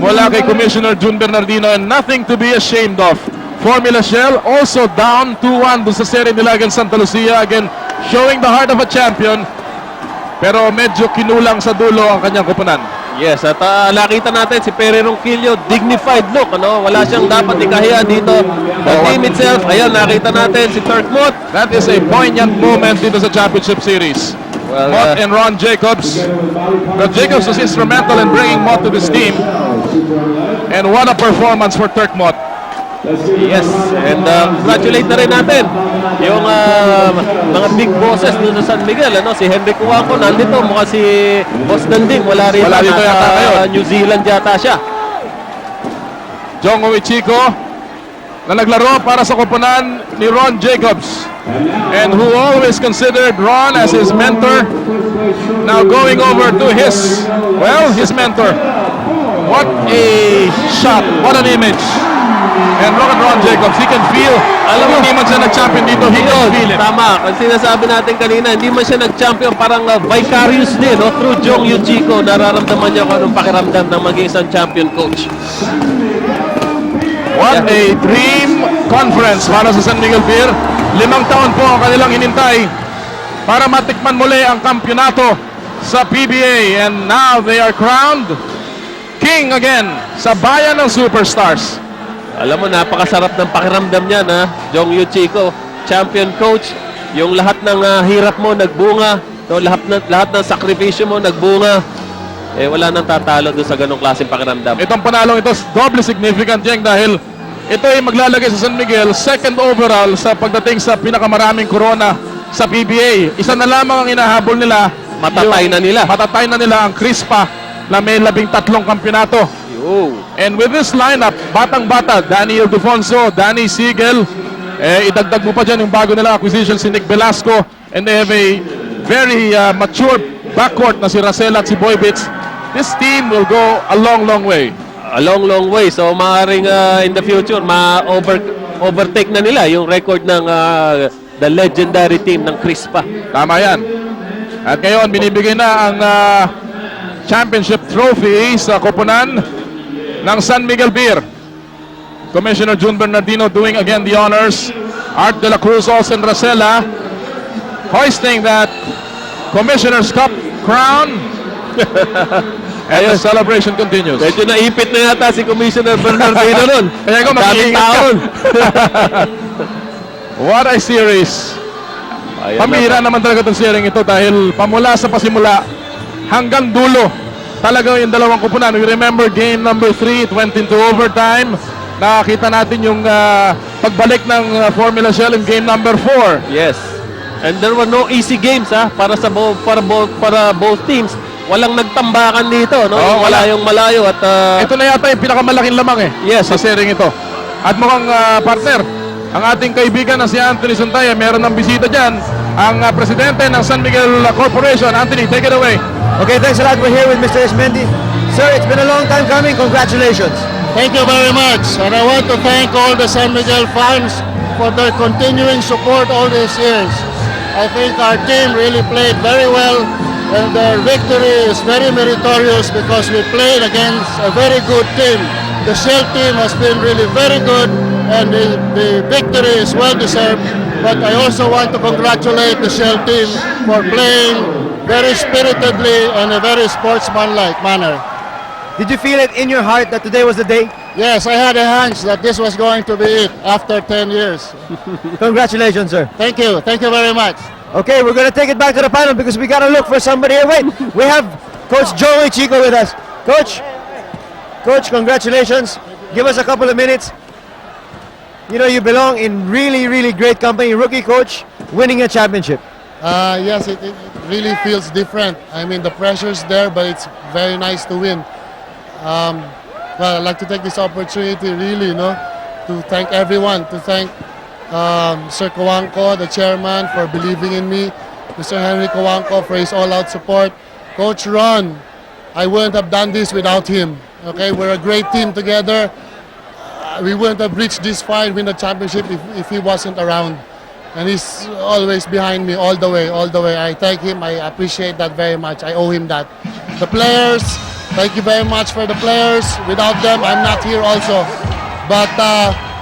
mula kay Commissioner Jun Bernardino, and nothing to be ashamed of. Formula Shell also down 2-1 doon sa serie nila against Santa Lucia. Again, showing the heart of a champion. Pero medyo kinulang sa dulo ang kanyang koponan. Yes, at nakita natin si Perry Ronquillo, dignified look, ano? Wala siyang dapat ikahiya dito. The team itself, ayan, nakita natin si Turk Mott. That is a poignant moment dito sa Championship Series. Well, Mott and Ron Jacobs. But Jacobs was instrumental in bringing Mott to this team. And what a performance for Turk Mott. yes, and congratulate na rin natin yung mga big bosses dito sa San Miguel, ano? Si Henry Cuanco nandito, mukha si Boss Danding, wala rin. Wala dito yata ngayon. New Zealand yata siya. Jong Uichiko na naglaro para sa koponan ni Ron Jacobs, and who always considered Ron as his mentor, now going over to his mentor. What a shot, what an image. And look at Ron Jacobs, he can feel, alam mo, hindi man siya nag-champion dito, he can feel it. Tama, kasi sinasabi natin kanina, hindi man siya nag-champion, parang vicarious din, no? Through Jong Yuchiko, nararamdaman niya kung anong pakiramdam ng maging isang champion coach. What a dream conference para sa San Miguel Beer. 5 taon po ang kanilang hinintay para matikman muli ang kampyonato sa PBA, and now they are crowned king again sa bayan ng superstars. Alam mo, napakasarap ng pakiramdam niya, na Jong Yuchiko, champion coach. Yung lahat ng hirap mo nagbunga, no? lahat ng sakripisyo mo nagbunga. Wala nang tatalo doon sa ganong klaseng pakiramdam. Itong panalong ito, doble significant yan dahil ito ay maglalagay sa San Miguel second overall sa pagdating sa pinakamaraming corona sa PBA. Isa na lamang ang inahabol nila. Matatay na nila. Matatay na nila ang Crispa na may 13 kampyonato. And with this lineup, batang-bata, Danny Ildefonso, Danny Siegel, idagdag mo pa dyan yung bago nila acquisition, si Nick Velasco, and they have a very mature backcourt na si Racel at si Boy Bits. This team will go a long, long way. A long, long way. So, maaaring in the future, overtake na nila yung record ng the legendary team ng Crispa. Tama yan. At ngayon, binibigay na ang championship trophy sa koponan ng San Miguel Beer. Commissioner June Bernardino doing again the honors. Art de la Cruz, Olsen Racela, hoisting that Commissioner's Cup crown. And the celebration continues. Medyo naipit na yata si Commissioner Bernardino nun. Kaya ko Daming taon. What a series. Ayan Pamira naman talaga itong series ito dahil pamula sa pasimula hanggang dulo. Talaga yung dalawang kupunan. We remember game number 3, it went into overtime. Nakakita natin yung pagbalik ng Formula Shell in game number 4. Yes. And there were no easy games para both teams. Walang nagtambakan dito, no? Oo, wala. Malayo at Ito na yata yung pinakamalaking lamang Yes. sa series ito. At mukhang partner, ang ating kaibigan na si Anthony Santaya, meron ng bisita dyan. Ang presidente ng San Miguel Corporation. Anthony, take it away. Okay, thanks a lot. We're here with Mr. Esmendi. Sir, it's been a long time coming. Congratulations. Thank you very much, and I want to thank all the San Miguel fans for their continuing support all these years. I think our team really played very well, and their victory is very meritorious because we played against a very good team. The Shell team has been really very good, and the victory is well deserved. But I also want to congratulate the Shell team for playing very spiritedly and a very sportsmanlike manner. Did you feel it in your heart that today was the day? Yes, I had a hunch that this was going to be it after 10 years. Congratulations, sir. Thank you very much. Okay, we're going to take it back to the panel because we got to look for somebody here. Wait, we have Coach Joey Chico with us. Coach, congratulations. Give us a couple of minutes. You know, you belong in really, really great company. Rookie coach, winning a championship. Yes, it really feels different. I mean, the pressure's there, but it's very nice to win. Well, I'd like to take this opportunity really, to thank everyone, to thank Sir Cuanco, the chairman, for believing in me, Mr. Henry Cuanco for his all-out support, Coach Ron. I wouldn't have done this without him. Okay, we're a great team together. We wouldn't have reached this far and win the championship if he wasn't around. And he's always behind me all the way. I thank him. I appreciate that very much. I owe him that. The players, thank you very much for the players. Without them, I'm not here also. But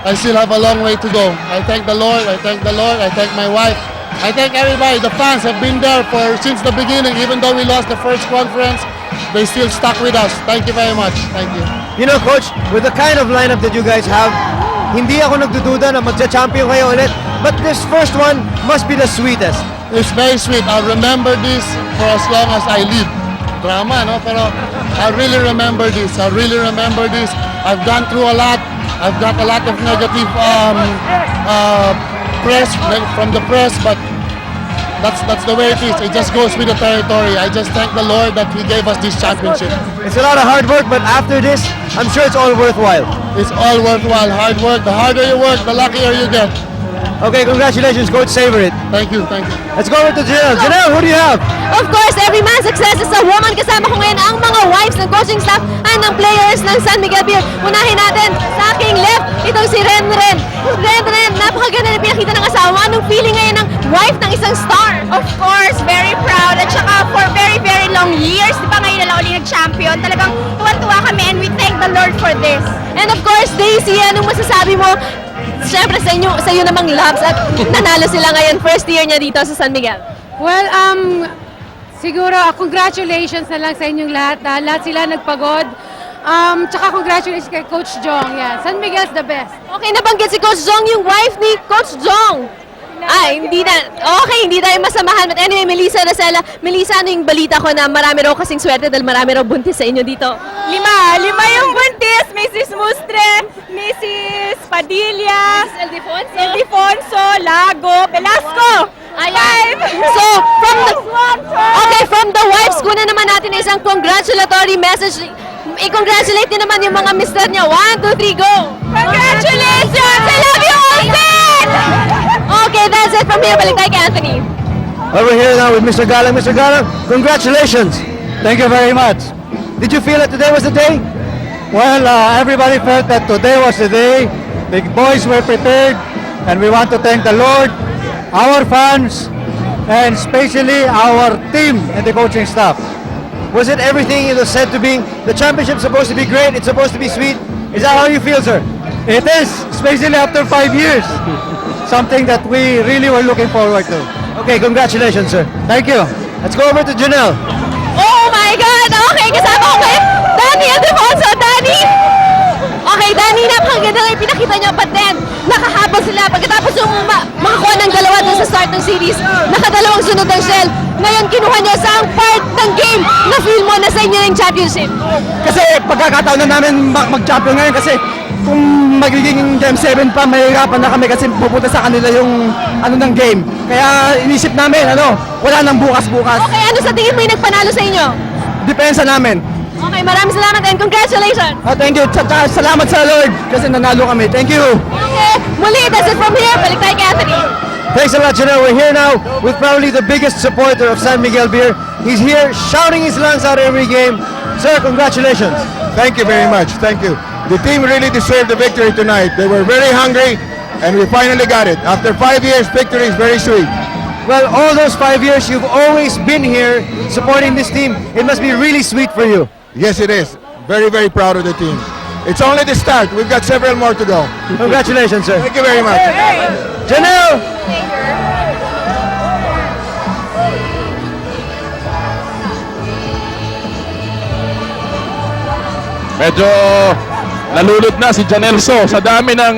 I still have a long way to go. I thank the Lord. I thank my wife. I thank everybody. The fans have been there since the beginning. Even though we lost the first conference, they still stuck with us. Thank you very much. Thank you. You know, Coach, with the kind of lineup that you guys have, hindi ako nagdududa na magcha-champion kayo ulit. But this first one must be the sweetest. It's very sweet. I'll remember this for as long as I live. Drama, no? Pero I really remember this. I really remember this. I've gone through a lot. I've got a lot of negative press from the press, but that's the way it is. It just goes with the territory. I just thank the Lord that He gave us this championship. It's a lot of hard work, but after this, I'm sure it's all worthwhile. It's all worthwhile. Hard work. The harder you work, the luckier you get. Okay, congratulations, Coach. Savor it. Thank you. Thank you. Let's go over to Janelle. Janelle, who do you have? Of course, every man's success is a woman. Kasama ko ngayon ang mga wives ng coaching staff at ng players ng San Miguel Beer. Unahin natin sa aking left, itong si Renren. Renren, napakaganda na pinakita ng asawa. Anong feeling ngayon ng wife ng isang star? Of course, very proud. At saka for very, very long years, di ba ngayon na ulit nag-champion, talagang tuwan-tuwa kami and we thank the Lord for this. And of course, Daisy, anong masasabi mo? Siyempre sa iyo namang labs at nanalo sila ngayon. First year niya dito sa San Miguel. Well, siguro congratulations na lang sa inyong lahat. Lahat sila nagpagod. Tsaka congratulations kay Coach Jong. Yeah, San Miguel's the best. Okay, nabanggit si Coach Jong, yung wife ni Coach Jong. Hindi na. Okay, hindi tayo masamahan. But anyway, Melissa Rosella. Melissa, ano yung balita ko na marami raw kasing swerte dahil marami raw buntis sa inyo dito? Lima yung buntis. Mrs. Mustre, Mrs. Padilla, Ildefonso, Lago, Velasco. Ayan. So, from the wives, kunan naman natin isang congratulatory message. I-congratulate niyo naman yung mga mister niya. 1, 2, 3, go! Congratulations! I love you, Austin! Okay, that's it from here. Balik tayo kay Anthony. Over here now with Mr. Galang. Mr. Galang, congratulations. Thank you very much. Did you feel that today was the day? Well, everybody felt that today was the day. The boys were prepared, and we want to thank the Lord, our fans, and especially our team and the coaching staff. Was it everything it was said to be? The championship's supposed to be great. It's supposed to be sweet. Is that how you feel, sir? It is, especially after 5 years, something that we really were looking forward to. Okay, congratulations, sir. Thank you. Let's go over to Janelle. Oh my God! Okay, kasama ko kay Danny Ildefonso. Danny! Okay, Danny, napakaganda nga yung pinakita niyo. But then, nakahabol sila. Pagkatapos yung makakuha ng dalawa dun sa start ng series, nakadalawang sunod ng shell. Ngayon, kinuha niyo sa ang part ng game na feel mo na sa inyo yung championship. Kasi pagkakataon na namin mag-champion ngayon kasi kung magiging game 7 pa, mahirapan na kami kasi pupunta sa kanila yung ng game. Kaya inisip namin, wala nang bukas-bukas. Okay, ano sa tingin mo yung nagpanalo sa inyo? Depensa namin. Okay, maraming salamat and congratulations! Thank you. Salamat sa Lord kasi nanalo kami. Thank you. Okay, muli, that's it from here. Balik tayo kay Anthony. Thanks a lot, Janelle. We're here now with probably the biggest supporter of San Miguel Beer. He's here shouting his lungs out every game. Sir, congratulations. Thank you very much. Thank you. The team really deserved the victory tonight. They were very hungry, and we finally got it. After 5 years, victory is very sweet. Well, all those 5 years, you've always been here supporting this team. It must be really sweet for you. Yes, it is. Very, very proud of the team. It's only the start. We've got several more to go. Congratulations, sir. Thank you very much. Janelle! Medyo nalulod na si Janelso sa dami ng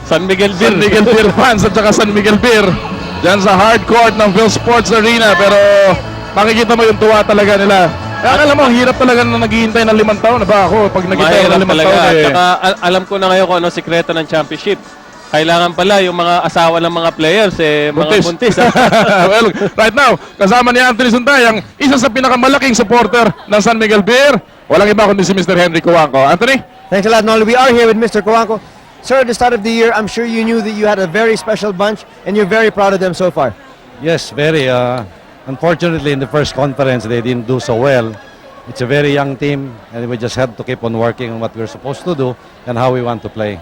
San Miguel Beer. San Miguel Beer fans at saka San Miguel Beer dyan sa hard court ng Phil Sports Arena. Pero makikita mo yung tuwa talaga nila. Kaya alam mo, ang hirap talaga na naghihintay ng 5 taon. Ba ako, pag naghihintay Mahirap ng 5 talaga. taon Tsaka, alam ko na ngayon kung ano sikreto ng championship. Kailangan pala yung mga asawa ng mga players, mga buntis. Well, right now, kasama ni Anthony Suntay, ang isa sa pinakamalaking supporter ng San Miguel Beer. Walang iba kundi si Mr. Henry Cuanco. Anthony? Thanks a lot, Noli. We are here with Mr. Cuanco. Sir, at the start of the year, I'm sure you knew that you had a very special bunch, and you're very proud of them so far. Yes, very. Unfortunately, in the first conference, they didn't do so well. It's a very young team, and we just had to keep on working on what we're supposed to do and how we want to play.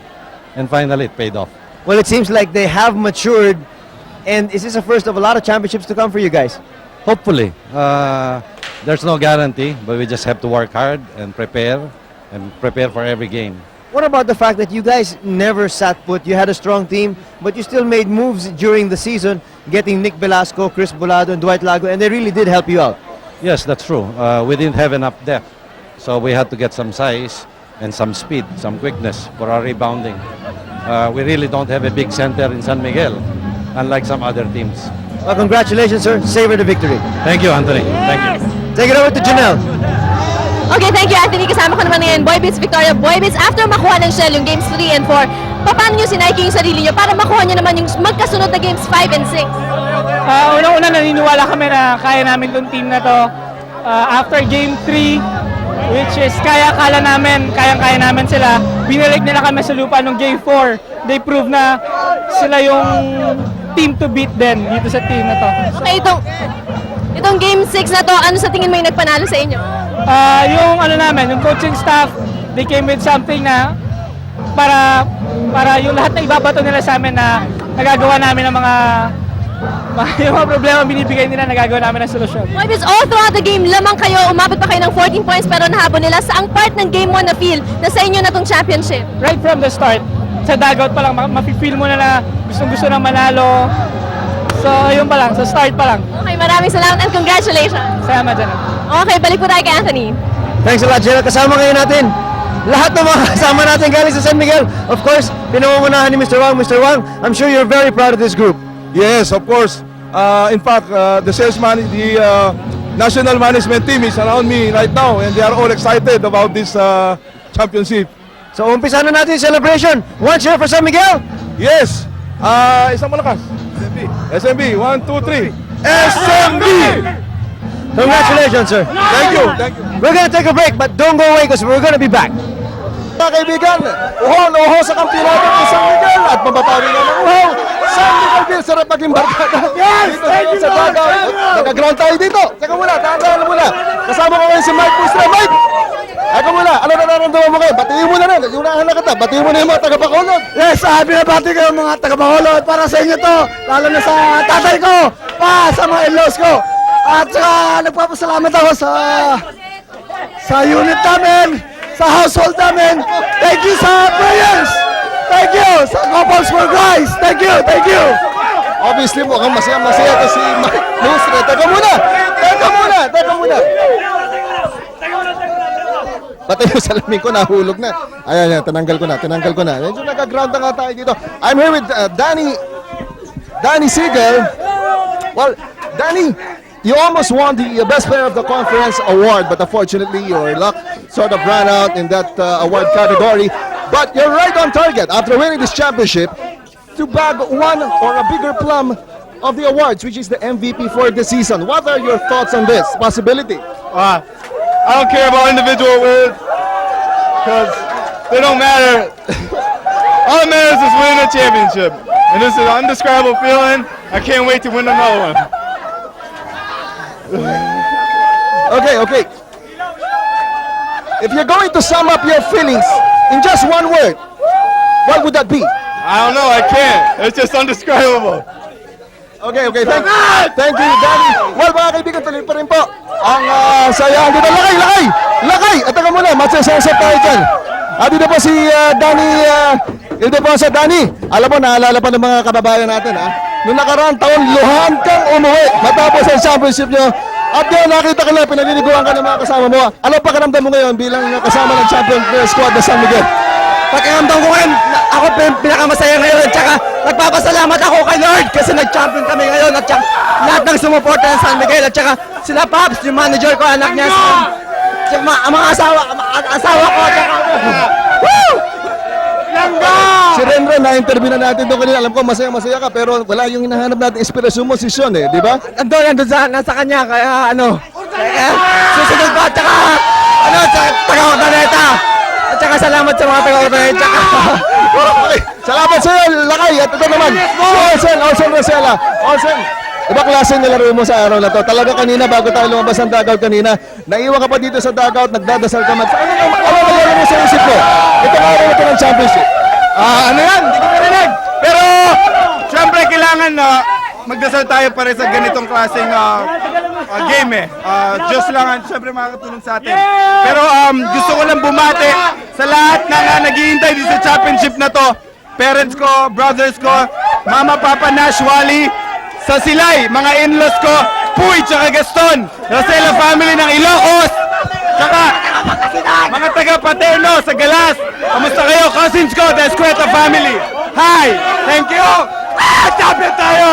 And finally, it paid off. Well, it seems like they have matured, and is this the first of a lot of championships to come for you guys? Hopefully. There's no guarantee, but we just have to work hard and prepare for every game. What about the fact that you guys never sat put? You had a strong team, but you still made moves during the season, getting Nick Velasco, Chris Bolado, and Dwight Lago, and they really did help you out. Yes, that's true. We didn't have enough depth, so we had to get some size and some speed, some quickness for our rebounding. We really don't have a big center in San Miguel, unlike some other teams. Well, congratulations, sir. Savor the victory. Thank you, Anthony. Thank you. Take it over to Janelle. Okay, thank you, Anthony. Kasama ko naman ngayon, Boy Beats Victoria. Boy Beats, after makuha ng Shell yung games 3 and 4, paano nyo sinayki yung sarili nyo para makuha nyo naman yung magkasunod na games 5 and 6? Una-una naniniwala kami na kaya namin itong team na to. After game 3, which is kaya-kala namin, kayang-kaya namin sila, binalik nila kami sa lupa nung game 4. They prove na sila yung team to beat din dito sa team na to. Okay, itong game 6 na to, ano sa tingin mo yung nagpanalo sa inyo? Yung ano namin, yung coaching staff, they came with something na para yung lahat na ibabato nila sa amin na nagagawa namin ng yung mga problema binibigay nila, nagagawa namin ng solusyon. Boy Beats, all throughout the game, lamang kayo, umabot pa kayo ng 14 points pero nahabol nila. Saang part ng game 1 na feel na sa inyo na tong championship? Right from the start, sa dugout pa lang, mafe-feel mo na na gustong-gusto na manalo. So, ayun pa lang, sa start pa lang. Okay, maraming salamat and congratulations. Salamat dyan. Okay, balik po tayo kay Anthony. Thanks a lot, Janelle. Kasama ngayon natin lahat ng mga kasama natin galing sa San Miguel. Of course, pinangungunahan ni Mr. Wang. Mr. Wang, I'm sure you're very proud of this group. Yes, of course. In fact, the national management team is around me right now, and they are all excited about this championship. So, umpisa na natin yung celebration. One cheer for San Miguel. Yes. Isang malakas. SMB. 1, 2, 3. SMB! Congratulations, sir. Thank you. Thank you. We're gonna take a break, but don't go away because we're gonna be back. Mga kaibigan, uho sa kampiyonato ng San Miguel at mababawi na ng uho. San Miguel Bill, sarap maging barkada. Dito sa Dagaw. Nag-ground tayo dito. Teka muna, tahan muna. Kasama ko ngayon si Mike Pustra. Mike! Eka muna, ano nararamdaman mo kayo? Batiin mo na rin. Unahan na kita. Batiin mo na yung mga taga-Bacolod. Yes, binabati ko yung mga taga-Bacolod para sa inyo to. Lalo na sa tatay ko, sa mga in-laws ko. At saka nagpapasalamat ako sa unit namin, sa household namin. Thank you sa prayers. Thank you sa Couples for Christ. Thank you, thank you. Obviously, mukhang masaya-masaya to si Mike Pustra. Teka muna. Pati yung salamin ko nahulog na. Ayan, tinanggal ko na. Medyo nag-ground na nga tayo dito. I'm here with Danny Siegel. Well, Danny, you almost won the Best Player of the Conference award, but unfortunately your luck sort of ran out in that award category. But you're right on target after winning this championship to bag one or a bigger plum of the awards, which is the MVP for the season. What are your thoughts on this possibility? I don't care about individual awards because they don't matter. All that matters is winning a championship. And this is an indescribable feeling. I can't wait to win another one. Okay. If you're going to sum up your feelings in just one word, what would that be? I don't know, I can't. It's just indescribable. Okay. Thank you, Danny. Well, mga kaibigan, tuloy pa rin po ang sayahan dito. Lakay! At teka muna, magsasasap tayo dyan. Dito po si Danny Ildefonso. Danny, alam mo, naalala pa ng mga kababayan natin, ha? Noong nakaraang taon, luhan kang umuwi matapos ang championship nyo. At ngayon, nakita ka na, pinaliliguan ka ng mga kasama mo. Ano pa karamdam mo ngayon bilang kasama ng champion squad na San Miguel? Pakiramdam ko ngayon, ako pinakamasaya ngayon at saka nagpapasalamat ako kay Lord kasi nag-champion kami ngayon at saka lahat ng sumuporta ng San Miguel at saka sila Pops, yung manager ko, anak niya, ang mga asawa ko at saka woo! Si Renren, na-interview na natin doon kanina. Alam ko, masaya-masaya ka, pero wala yung hinahanap natin inspirasyon mo si Sean, di ba? Nandun nasa kanya, kaya susunod ko at saka sa taga-Ordaneta. At saka salamat sa mga taga-Ordaneta. Okay, salamat sa iyo, Lakay. At ito naman, si Olsen Rosella. Olsen, iba klase nilaro mo sa araw na to. Talaga kanina, bago tayo lumabas ng dugout kanina, naiwan ka pa dito sa dugout, nagdadasal ka man. Ano nangyari mo sa isip ko? Ito nga araw ito ng championship. Ano yan? Hindi ko narinig. Pero, syempre, kailangan magdasal tayo para sa ganitong klaseng game Diyos lang, syempre, makakatulong sa atin. Pero gusto ko lang bumati sa lahat na naghihintay dito sa championship na to. Parents ko, brothers ko, mama, papa, Nash, Wally, sa Silay, mga in-laws ko, Puy, tsaka Gaston. Rosella family ng Ilocos. Tsaka mga taga Paterno sa Galas. Kamusta kayo? Cousins ko, the Escueta family. Hi! Thank you! Champion tayo!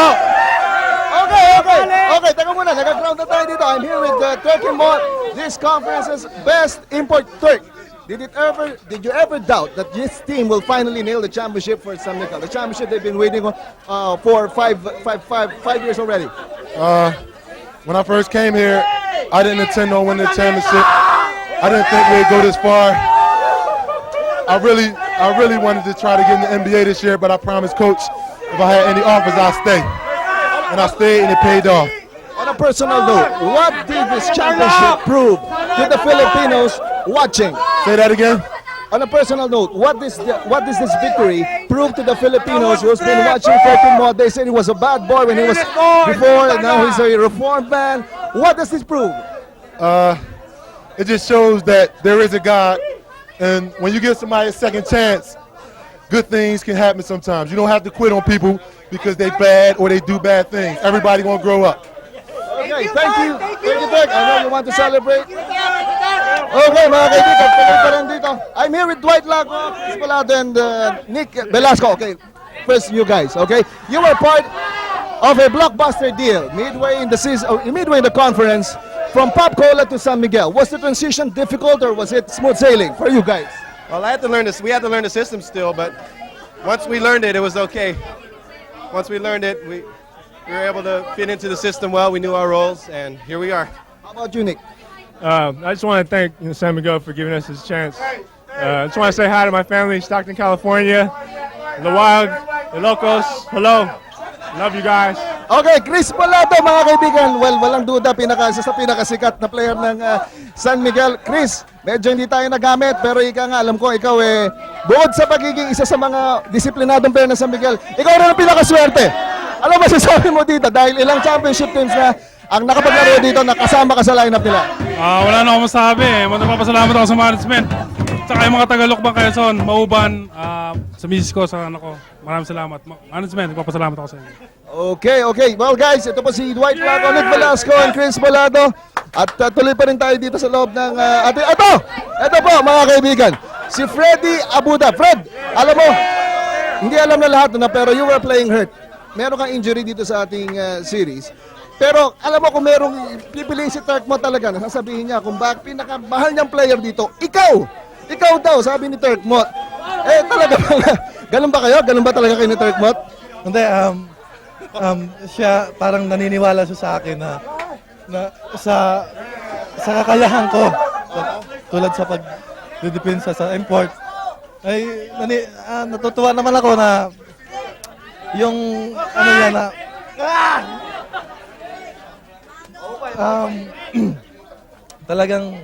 Okay, teka muna, nag-ground na tayo dito. I'm here with Turk and Mott, this conference's best import Turk. Did you ever doubt that this team will finally nail the championship for San Miguel? The championship they've been waiting on for five years already. When I first came here, I didn't intend on winning the championship. I didn't think we'd go this far. I really wanted to try to get in the NBA this year, but I promised Coach if I had any offers, I'd stay. And I stayed, and it paid off. On a personal note, what did this championship prove to the Filipinos watching? Say that again. On a personal note, what does this victory prove to the Filipinos who's been watching Turk and Mott? They said he was a bad boy when he was before, and now he's a reformed man. What does this prove? It just shows that there is a God, and when you give somebody a second chance, good things can happen sometimes. You don't have to quit on people because they bad or they do bad things. Everybody gonna grow up. Okay, thank you, Turk. I know you want to celebrate. Okay, mga kaibigan, tuloy pa rin dito. I'm here with Dwight Lago, Espalado, and Nick Velasco. Okay, first you guys, okay? You were part of a blockbuster deal midway in the season, midway in the conference, from Pop Cola to San Miguel. Was the transition difficult or was it smooth sailing for you guys? Well, I had to learn this. We had to learn the system still, but once we learned it, it was okay. Once we learned it, we were able to fit into the system well. We knew our roles, and here we are. How about you, Nick? I just want to thank San Miguel for giving us this chance. I just want to say hi to my family, Stockton, California, the Wild, the Locos. Hello, love you guys. Okay, Chris Palado, mga kaibigan. Well, walang duda, isa sa pinakasikat na player ng San Miguel. Chris, medyo hindi tayo nagamit, pero alam ko, ikaw bukod sa pagiging isa sa mga disiplinadong player ng San Miguel, ikaw rin ang pinakaswerte. Ano masasabi mo dito? Dahil ilang championship teams na ang nakapaglaro dito, nakasama ka sa lineup nila. Wala na ako masabi. Magpapasalamat ako sa management. Tsaka yung mga Tagalukbang Quezon, Mauban, sa misis ko, sa anak ko. Maraming salamat. Management, magpapasalamat ako sa inyo. Okay. Well guys, ito po si Dwight Lago, Nick Velasco, and Chris Balado. At tuloy pa rin tayo dito sa loob ng ito po mga kaibigan, si Freddy Abuda. Fred, alam mo, hindi alam na lahat na pero you were playing hurt. Meron kang injury dito sa ating series. Pero alam mo kung merong pipiliin si Turk Mott talaga, nasasabihin niya kung bakit pinakamahal niyang player dito, ikaw daw, sabi ni Turk Mott. Talaga ba? Ganun ba kayo? Ganun ba talaga kayo ni Turk Mott? Hindi, siya parang naniniwala siya sa akin na sa kakayahan ko, tulad sa pagdidepensa sa import, ay natutuwa naman ako na yung talagang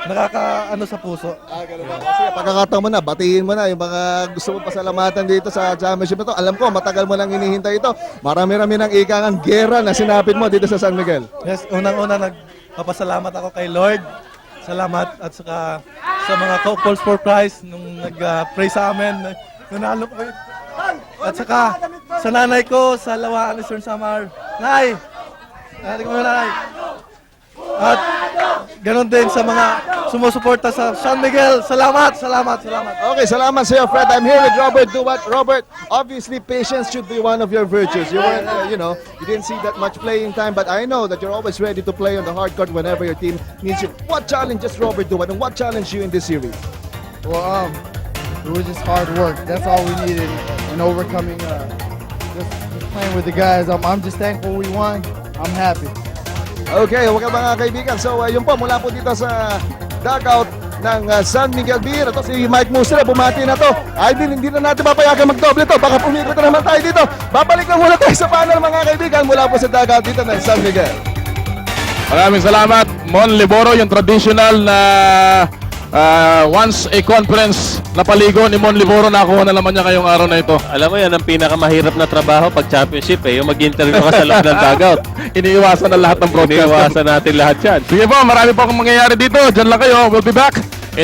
nakakaano sa puso. Ganun ba? Kasi pagkakataon mo na, batiin mo na yung mga gusto mo pasalamatan dito sa championship na to. Alam ko, matagal mo lang hinihintay ito. Marami-rami ng ikangang gera na sinapit mo dito sa San Miguel. Yes, unang-una nagpapasalamat ako kay Lord. Salamat at saka sa mga couples for Christ nung nag-pray sa amin. Nanalo ko. At saka sa nanay ko sa Lawaan, Eastern Samar. Nay! Nanay ko nanay. At ganun din sa mga sumusuporta sa San Miguel. Salamat. Okay, salamat sa iyo, Fred. I'm here with Robert Duwat. Robert, obviously patience should be one of your virtues. You weren't, you didn't see that much playing time, but I know that you're always ready to play on the hard court whenever your team needs you. What challenges Robert Duwat and what challenged you in this series? Well, it was just hard work. That's all we needed in overcoming. Just playing with the guys. I'm just thankful we won. I'm happy. Okay, mga kaibigan. So, yun po, mula po dito sa dugout ng San Miguel Beer. Ito si Mike Mustra, bumati na to. Ay, hindi na natin papayagan magdoble to. Baka pumikot na naman tayo dito. Babalik lang muna tayo sa panel, mga kaibigan, mula po sa dugout dito ng San Miguel. Maraming salamat, Mon Liboro, yung traditional na once a conference na paligo ni Mon Liboro, nakuha na naman niya kayong araw na ito. Alam mo yan, ang pinakamahirap na trabaho pag championship yung mag-interview ka sa loob ng dugout. Iniiwasan na lahat ng broadcast. Iniiwasan natin lahat yan. Sige po, marami po akong mangyayari dito. Diyan lang kayo. We'll be back